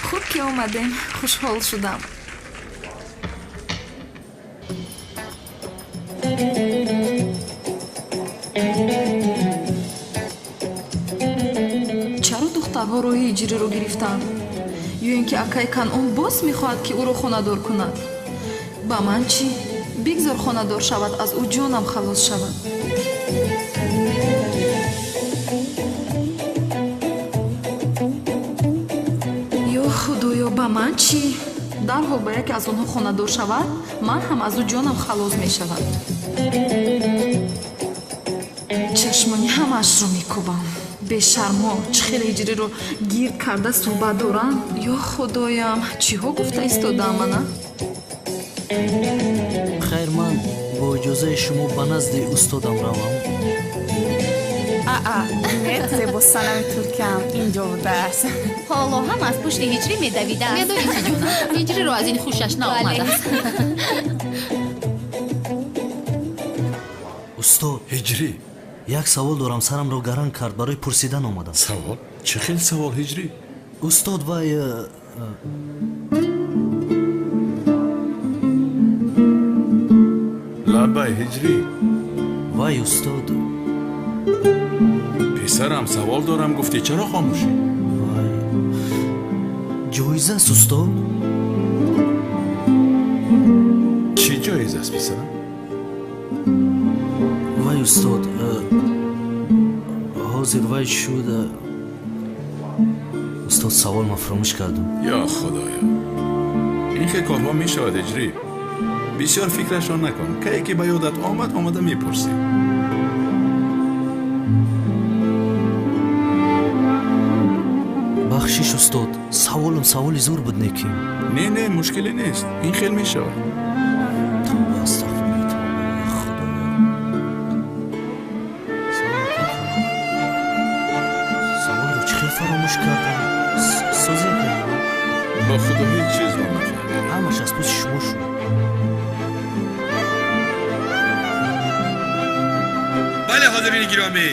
خوب که اومدیم. خوشحال شدم. چرا دخترها روی هجری رو گرفتن؟ یا اینکه اکای کنعان باز میخواهد که او رو خانه‌دار کند؟ با من چی؟ بگذار خانه‌دار شود، از او جانم خلاص شود. خدایا با من چی؟ در حال باید که از اونها خانه‌دار شود، من هم از او جانم خلاص می شود. چشمانی همش رو میکوبم. به شرما چه خیلی هجری رو گیر کرده صحبت دارن. یا خدایم چی ها گفته ایستاده منه؟ خیر، من با اجازه شما به نزد استادم روم. خیلی با سلام ترکم اینجا بوده است. حالا هم از پشت هجری میدویده است. میدونی جونم هجری رو از این خوشش نآمده است. استاد هجری، یک سوال دارم، سرم رو گرم کرد، برای پرسیدن آمدم. سوال؟ چه خیلی سوال هجری؟ استاد وای لبای هجری. وای استاد، پسرم سوال دارم، گفتی چرا خاموشی؟ جایزه است استاد؟ چی جایزه است پسرم؟ وای استاد، حاضر وای شد. استاد سوال ما فراموش کردم. یا خدایا، این خیلی کارها می شود هجری. بسیار فکرشان نکن، که یکی به یادت آمده میپرسی. بخشش استاد، سوال زور بود نکیم. نه مشکلی نیست، این خیلی می شود. توبه استغفرالله، سوال رو چه خیلی فراموش کردم. سازی کنم با خدا هیچ چیز رو نفهمید. همش از پس شما شد. بله حاضرین گرامی،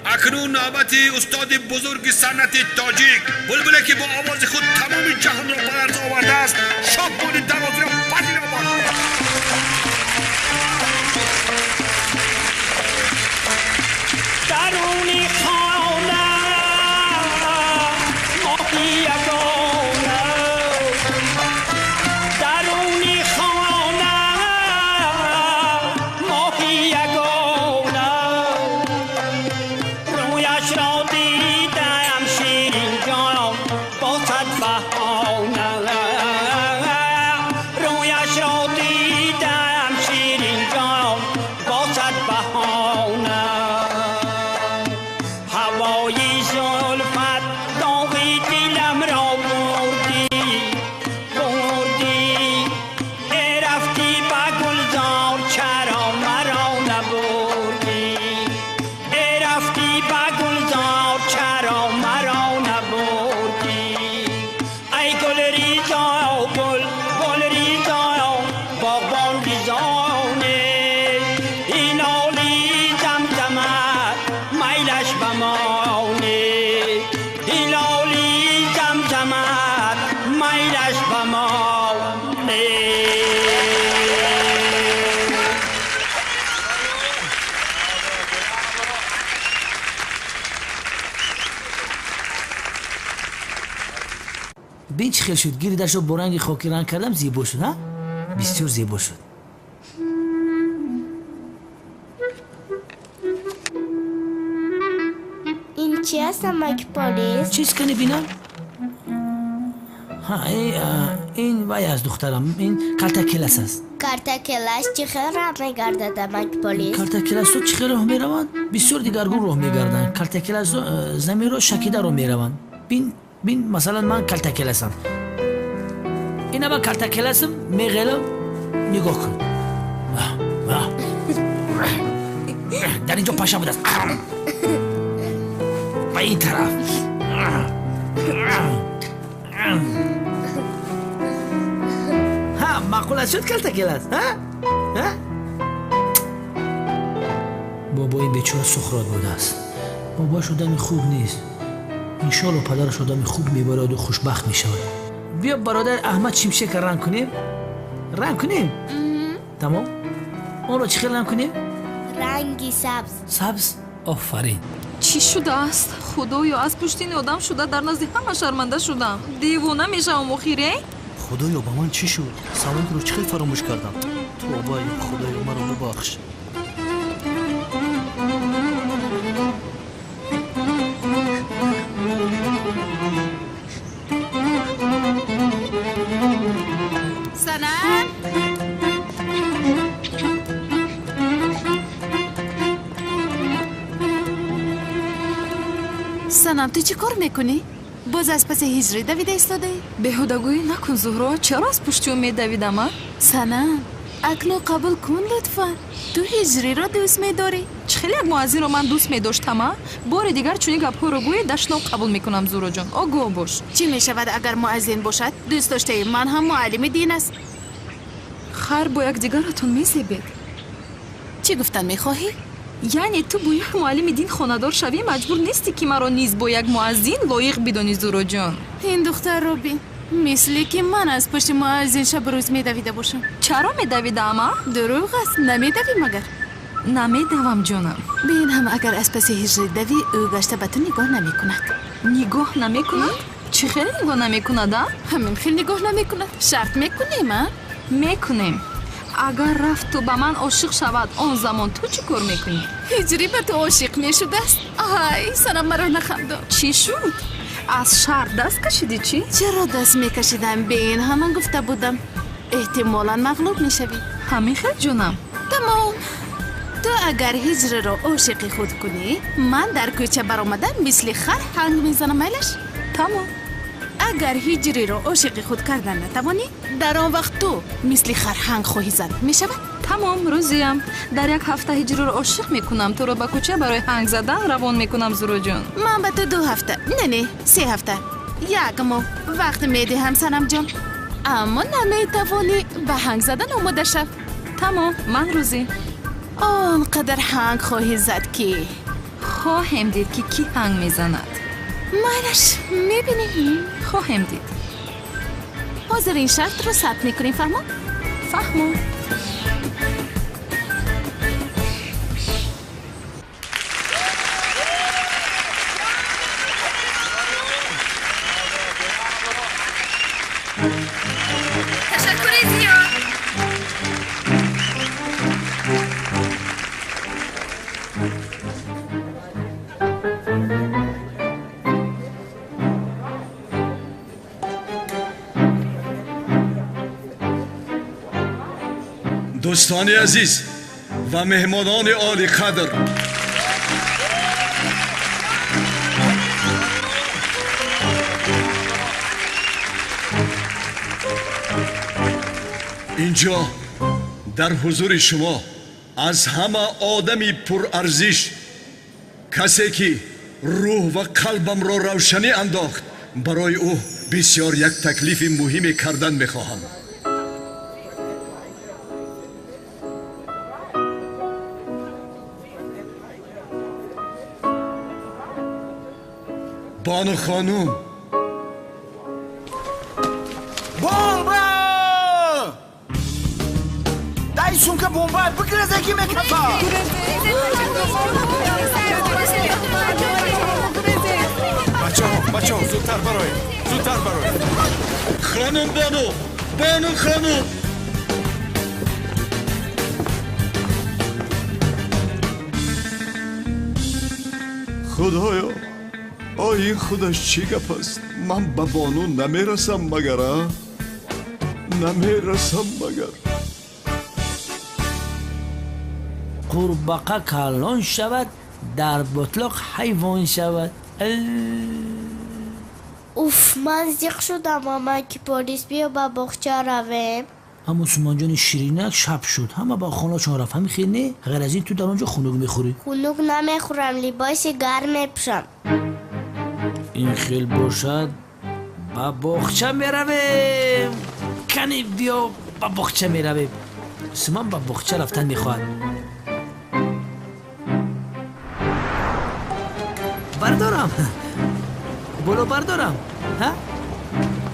اکنون نوبت استاد بزرگ سنت تاجیک بلبله که با آواز خود تمام جهان را به لرز آورده است، شاد بادید دروازه را پذیرا باد. درونی خانه ماهی یگانه، درونی خانه ماهی یگانه، رویش را دیدم شیرین جان با صد بهانه، رویش را دیدم شیرین جان با صد بهانه. خیل شد گیردش رو با رنگ خاکی رنگ کردم زیبا شد ها بسیار زیبا شد این چی است نمک پلیس؟ چیز کنی بینم؟ ها این وای از دخترم این کلتکلس است کارتکلش چی خیلی راه میگردد نمک پلیس؟ کلتکلس رو چی خیلی راه میروند؟ بسیار دیگرگون راه میگردن کلتکلس رو زمین رو شکیده راه میروند بین مثلا من کلتکلسم این من کلتکلسم میغلم نگاه کن در اینجا پاشا بود است به این طرف ها معقول شد کلتکلس ها بابا این بیچاره سخرات بوده است باباش آدمی خوب نیست انشالله پدرش آدمی خوب میبارد و خوشبخت میشود بیا برادر احمد شمشک رنگ کنیم تمام اون رو چی خیلی رنگ کنیم رنگی سبز آفرین چی شده است خدایا از پشت این آدم شده در نزد همه شرمنده شدم دیوانه میشم مخیره خدایا با من چی شد سوال رو چی فراموش کردم توبه خدایا مرا ببخش سنم سنم تو چی کار میکنی؟ باز از پس هجری دویده ایستاده؟ بهودگویی نکن زهرا چرا از پشت او میدویدم سنم اکنون قبول کن لطفا تو هجری را دوست میداری؟ خیلی یک مؤذن رو من دوست میداشتم بار دیگر چونی گپ‌ها رو گوی دشنام قبول میکنم زهرا جان آگاه باش چی میشود اگر مؤذن باشد؟ دوست داشته من هم معلم دین است خیر با یک دیگرتون میزیبید چی گفتن میخواهی؟ یعنی تو با یک معلم دین خاندار شوی مجبور نیستی که مرا نیز با یک مؤذن لایق بدانی زهرا جان این دختر رو بین مثلی که من از پشت مؤذن شب روز میدویده باشم چرا میدویدم؟ دروغ است نمیدوی مگر نمیدوم جانم بین هم اگر از پس هجری دوی او گشته به تو نگاه نمیکند نگاه نمیکند؟ چی خیلی نگاه نمیکند؟ همین خیلی نگاه نمیکند شرط میکنیم میکنیم اگر رفت تو به من عاشق شود آن زمان تو چی کار میکنی؟ هجری به تو عاشق میشده است آهای سنم مرا نخنده چی شد؟ از شر دست کشیدی چی؟ چرا دست میکشیدم به این همان گفته بودم احتمالا مغلوب میشوی همین خیلی جونم تمام تو اگر هجری را عاشق خود کنی من در کوچه برآمده مثل خر هنگ میزنم میلش تمام اگر هجری را عاشق خود کردن نتوانی در آن وقت تو مثل خرهنگ خواهی زد میشود؟ تمام روزیم در یک هفته هجری را عاشق میکنم تو را به کوچه برای هنگ زدن روان میکنم زهرا جان من به تو 2 هفته نه 3 هفته یک ماه وقت میدهم سنم جان اما نمیتوانی به هنگ زدن آماده شو تمام من روزی آنقدر هنگ خواهی زد که خواهم دید که کی هنگ میزند مالش میبینیم خواهم دید حاضر این شرط رو ثبت میکنیم فهمو؟ فهمو تشکر زیاد دوستان عزیز و مهمانان عالی قدر اینجا در حضور شما از همه آدمی پرارزش کسی که روح و قلبم را روشنی انداخت برای او بسیار یک تکلیف مهمی کردن میخواهم بانو خانوم بمبا دای سومکه بمبا بگیره زکی مکفا بچه ها زودتر برای خانم بانو خانم خدایا این خودش چی گپ است؟ من به بانو نمیرسم مگر قورباغه کلان شود در بطلاق حیوان شود. اوف من زیق شدم ماما که پلیس بیا با باغچه رویم. اما سومان جان شیرینک شب شد همه با خانه چون رفت همین خیلی نه. غیر از این تو در اونجا خونوگ میخوری؟ خونوگ نمیخورم لباس گرم میپوشم. این خیل باشد با باغچه میرویم. کنی بیا با باغچه میرویم. سومان با باغچه رفتن میخواد. بردارم بولو بردارم ها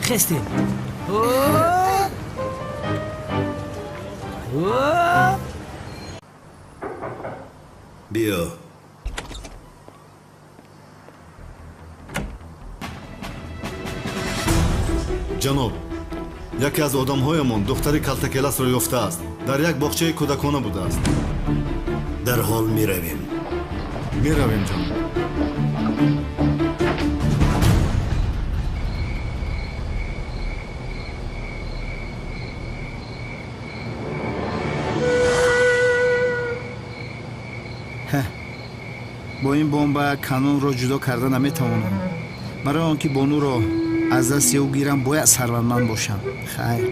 خستیم بیا جناب یکی از آدم‌هایمان دختری کلتکلس را یافته است در یک باغچه کودکانه بوده است در حال میرویم جناب با این бомба канонро ҷудо карда наметавонам. барои он ки бонуро аз дасти ӯ гирам бояд сарватманд бошам. хайр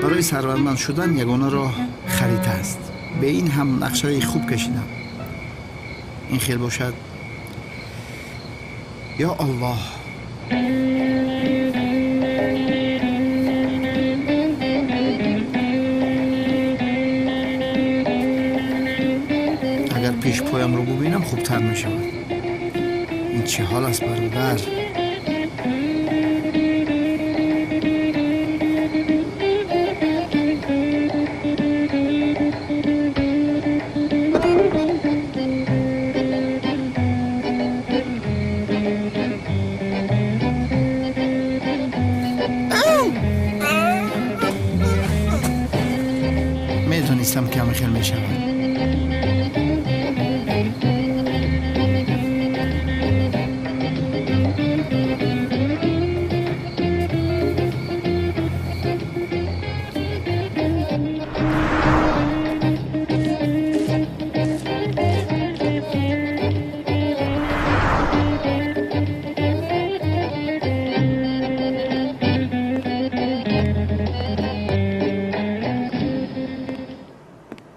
барои сарватманд шудан ягона роҳ харид аст. бе ин ҳам нақшаи хуб кашидам. ин хел бошад. ё аллоҳ پیش پایم رو ببینم خوبتر می شود. این چه حال است برادر؟ میدونستم که همه خیل می شود.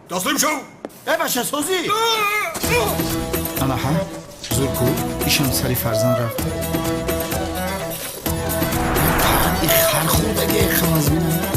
تسلیم شو ببخش سوزی آنها زورکو ایشان سری فرزن رفت این خرخوردگی خمازمینه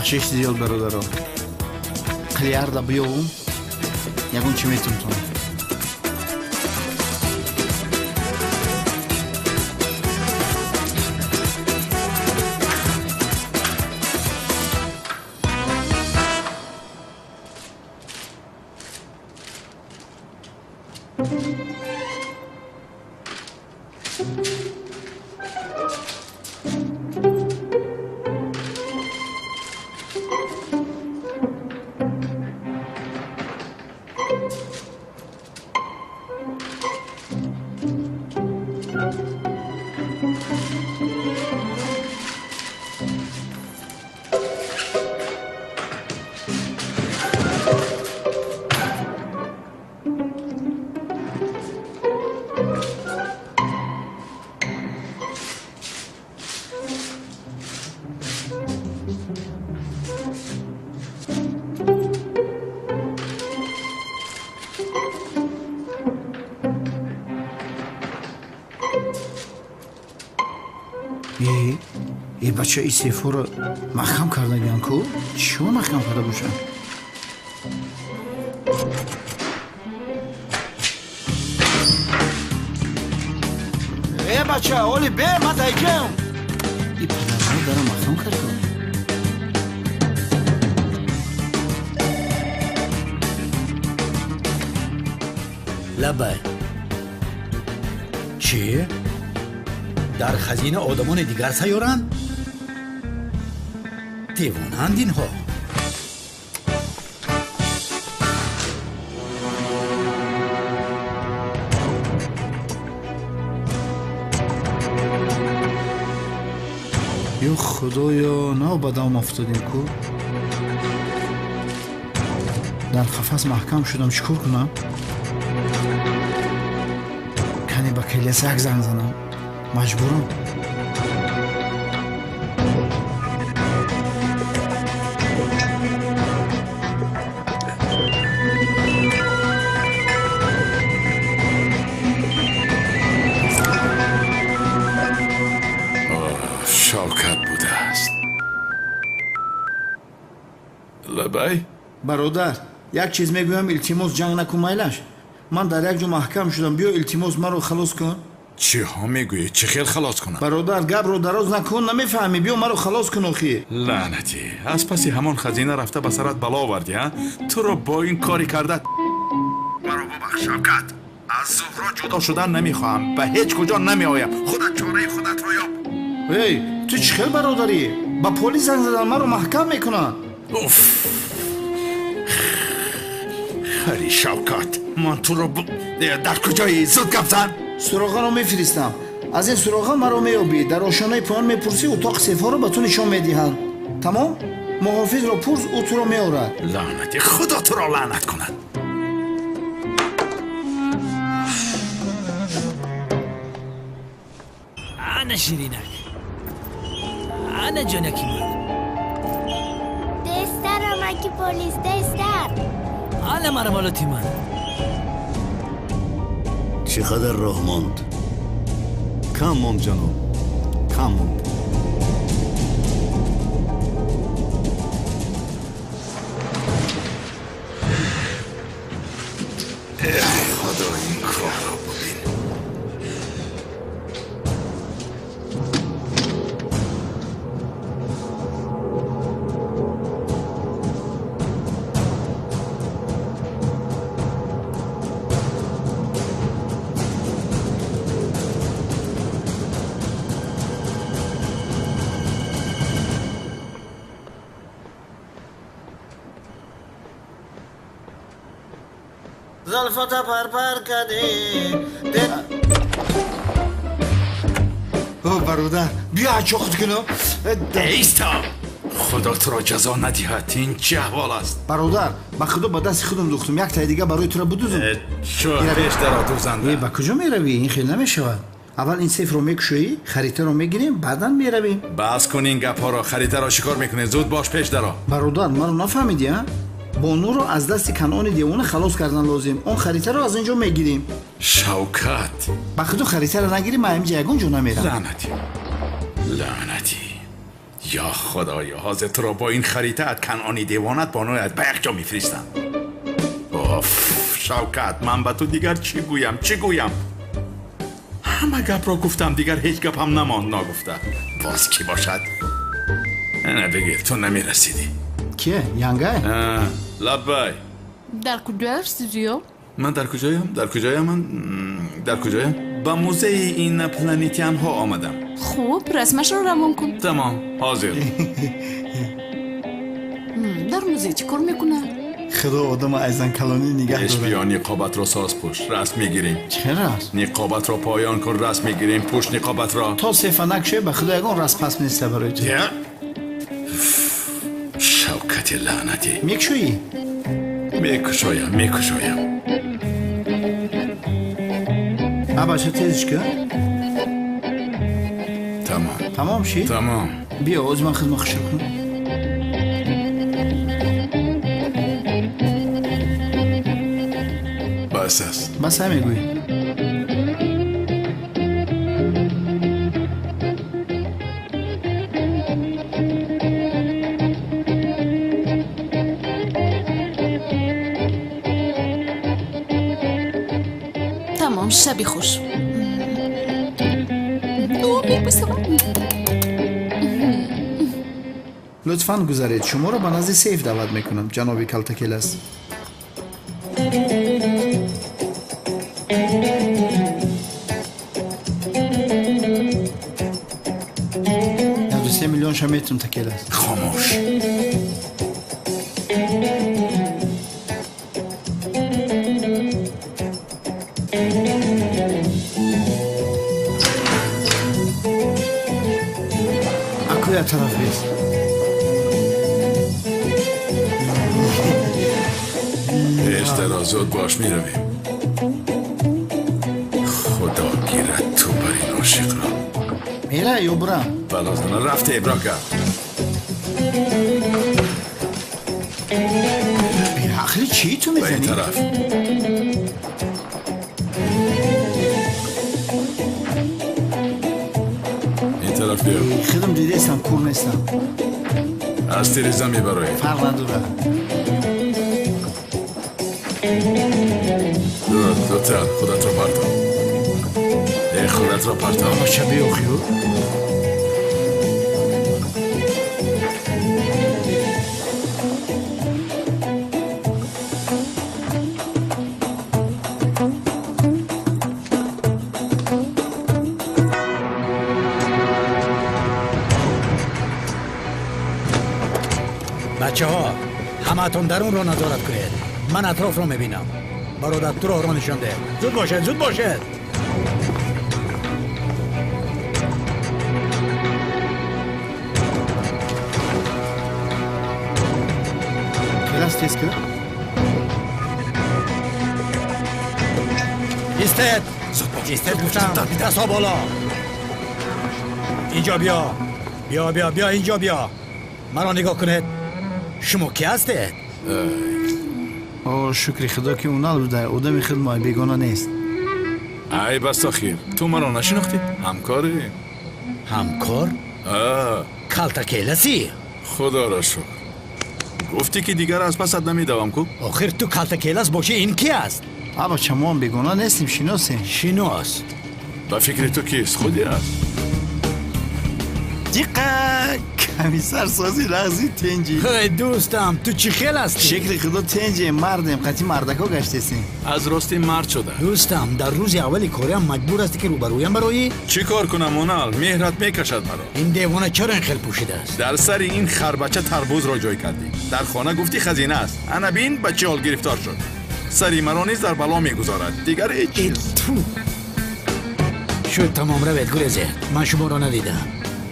бахшиш зиёд бародаро қилиарда биёвум ягон чӣ метунтонам ای بچه ای سیفو رو محکم کرده بیان کو؟ چیو محکم کرده باشن؟ ای بچه اولی به من دایجم ای پدرها دارم محکم کرده لبه چی؟ در خزینه آدمان دیگر سیارن؟ دیوانند اینها. یا خدایا نه به دام افتادیم کو در قفس محکم شدم چیکار کنم کنی با کلیسک زنگ زنم مجبورم شوکت بوده است. لبای برادر یک چیز میگویم التماس جنگ نکن مایلش من در یک جا محکم شدم بیا التماس مرا خلاص کن چی ها میگویی؟ چی خیل خلاص کنم؟ برادر گپ رو دراز نکن نمیفهمی بیا مرا خلاص کن آخی لعنتی از پسی همان خزینه رفته به سرت بلا آوردی ها؟ تو رو با این کاری کرده مرا ببخش شوکت از زهرا جدا شدن نمیخواهم به هیچ کجا نمیآیم خودت چاره خودت رو یاب ای تو چی خیل برادری با پلیس زنگ زدن مرا محکم میکنن اوف خری شوکت من تو رو در کجایی زود گپ زن سراغه رو میفرستم از این سراغه مرا میابی در آشانه پایان میپرسی اتاق سیفا رو به تو نشان میدهند تمام محافظ رو پرس او تو رو میآورد لعنتی خدا تو را لعنت کند انا شیرینک انا جانکی من دستر آمکی پولیس دستر انا مرمالاتی من چقدر راه ماند؟ کم ماند جناب کم ماند خدا این کار رو ببین زلفتا پرپر کردی او برادر بیا چه خود کنو ایستا خدا تو را جزا ندهد این چه احوال است برادر با خدا با دست خودم دوختم یک تای دیگه برای تو را بدوزم شو پیش در دوزنده با کجا میروی این خیلی نمیشود اول این سیف رو میکشویی خریطه رو میگیریم بعدا میرویم بس کن این گپ ها را خریطه را شکار میکنه زود باش پیش درا برادر من رو نفهمیدی ها بانو رو از دست کنعان دیوانه خلاص کردن لازم اون خریطه رو از اینجا میگیریم شوکت با خدا خریطه رو نگیریم من اینجا یگون جو نمیرم لعنتی یا خدایا حاضر تو را با این خریطه کنعانی دیوانت بانویت به یک جا میفرستم اوف شوکت من به تو دیگر چی گویم همه گپ را گفتم دیگر هیچ گپ هم نماند نگفته باز کی باشد نه بگیر تو نمیرسیدی کیه ینگه لبای در کجا استودیو من در کجایم با موزه این پلانیتیان ها آمدم خوب رسمش رو روان کن تمام حاضر در موزه چی کار میکنه خدا آدم ایزن کلانی نگه داره بیا نقابت را ساز پوش رسم میگیریم چه رسم؟ نقابت را پایان کن رسم میگیریم پوش نقابت را تا سیفه نکشه به خدا یکان رسم پس نیسته برای تو شوکت لعنتی میکشویی؟ میکشویم بچه تیزش که؟ تمام شی؟ تمام بیا از من خدمت خشر کن بس است بس هم میگوی تمام شبی خوش лутфан гузаред шуморо ба назди сейф даъват мекунам ҷаноби калтакелас миллион метрум такелас хомӯш акуя тараф бес бештар озод бош меравем худо гирад ту бар ин ошиқро мера ё бурам балозана рафте иброка беақли чӣ ту мезанӣ ба ин тараф ин тараф биё хидм дидестам кур нестам аз тиреза мебароем фарқ надорад зудтар худатро партов худатро партов бача биёхиё бачаҳо ҳамаатон дарун ро назорат кунед ман атрофро мебинам бародарату роҳро нишон деҳ зуд бошед зуд бошед келас тез кӯ истед истед гуфтам дастҳо боло инҷо биё биё инҷо биё маро нигоҳ кунед шумо ки ҳастед о шукри худо ки унал буда одами хидмои бегона нест ай бастохир ту маро нашинохтӣ ҳамкорӣ ҳамкор калтакеласӣ худоро шукр гуфтӣ ки дигар аз пасат намедавам ку охир ту калтакелас бошӣ ин ки аст абача мо бегона нестем шиносем шинос ба фикри ту кист худи аст диққат комиссарсози рағзи тенҷи ҳей дӯстам ту чӣ хел ҳастӣ шекли худо тенҷе мардем қатъи мардако гаштесем аз ростӣ мард шуда дӯстам дар рӯзи аввали кораам маҷбур ҳастӣ ки рӯбарӯям бароӣ чӣ кор кунам онал меҳрат мекашад маро ин девона чаро ин хел пӯшидааст дар сари ин харбача тарбузро ҷой кардӣ дар хона гуфтӣ хазина аст ана бин ба чӣ ҳол гирифтор шуд сари маро низ дар бало мегузорад дигар ҳеҷ чиз шуд тамом равед гурезед ман шуморо надидам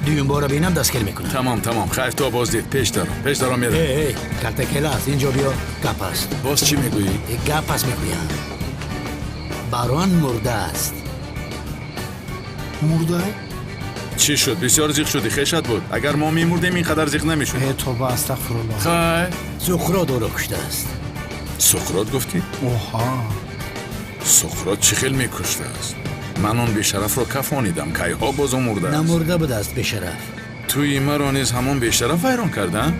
дуюм бора бинам дастгир мекунам тамом хайр то боздид пеш даро мерам эй картакелас инҷо биё гап аст боз чӣ мегӯӣ гап аст мегӯям барон мурдааст мурдае чӣ шуд бисёр зиқ шудӣ хешат буд агар мо мемурдем ин қадар зиқ намешуд тоба астағфируллоҳ хай сухрот ӯро куштааст сухрот гуфтӣ оҳа сухрот чӣ хел мекуштааст ман он бешарафро кафонидам кайҳо бозо мурдааст намурда будааст бешараф туи маро низ ҳамон бешараф вайрон карданд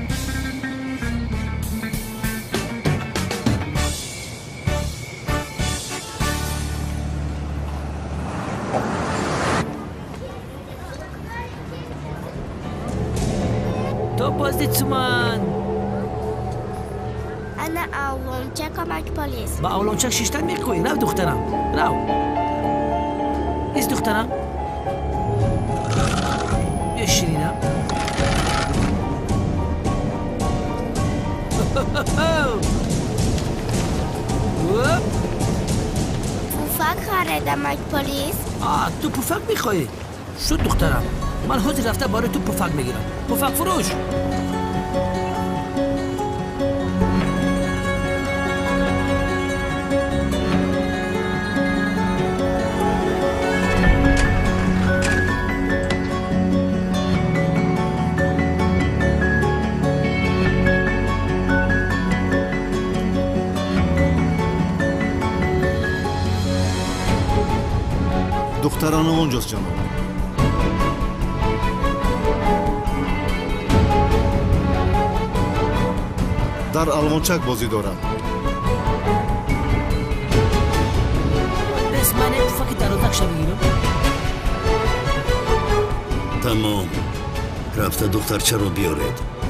то бозди туман ана авлонча камак полис ба авлончак шиштан мекӯӣ рав духтарам рав из духтарам бия ширинам пуфак харедамак полис ту пуфак мехоҳӣ шуд духтарам ман ҳозир рафта барои ту пуфак мегирам пуфак фурӯш духтарону онҷост ҷаноб дар алвончак бозӣ дорад бисмани تمام. رفته دخترچه رو بیارید.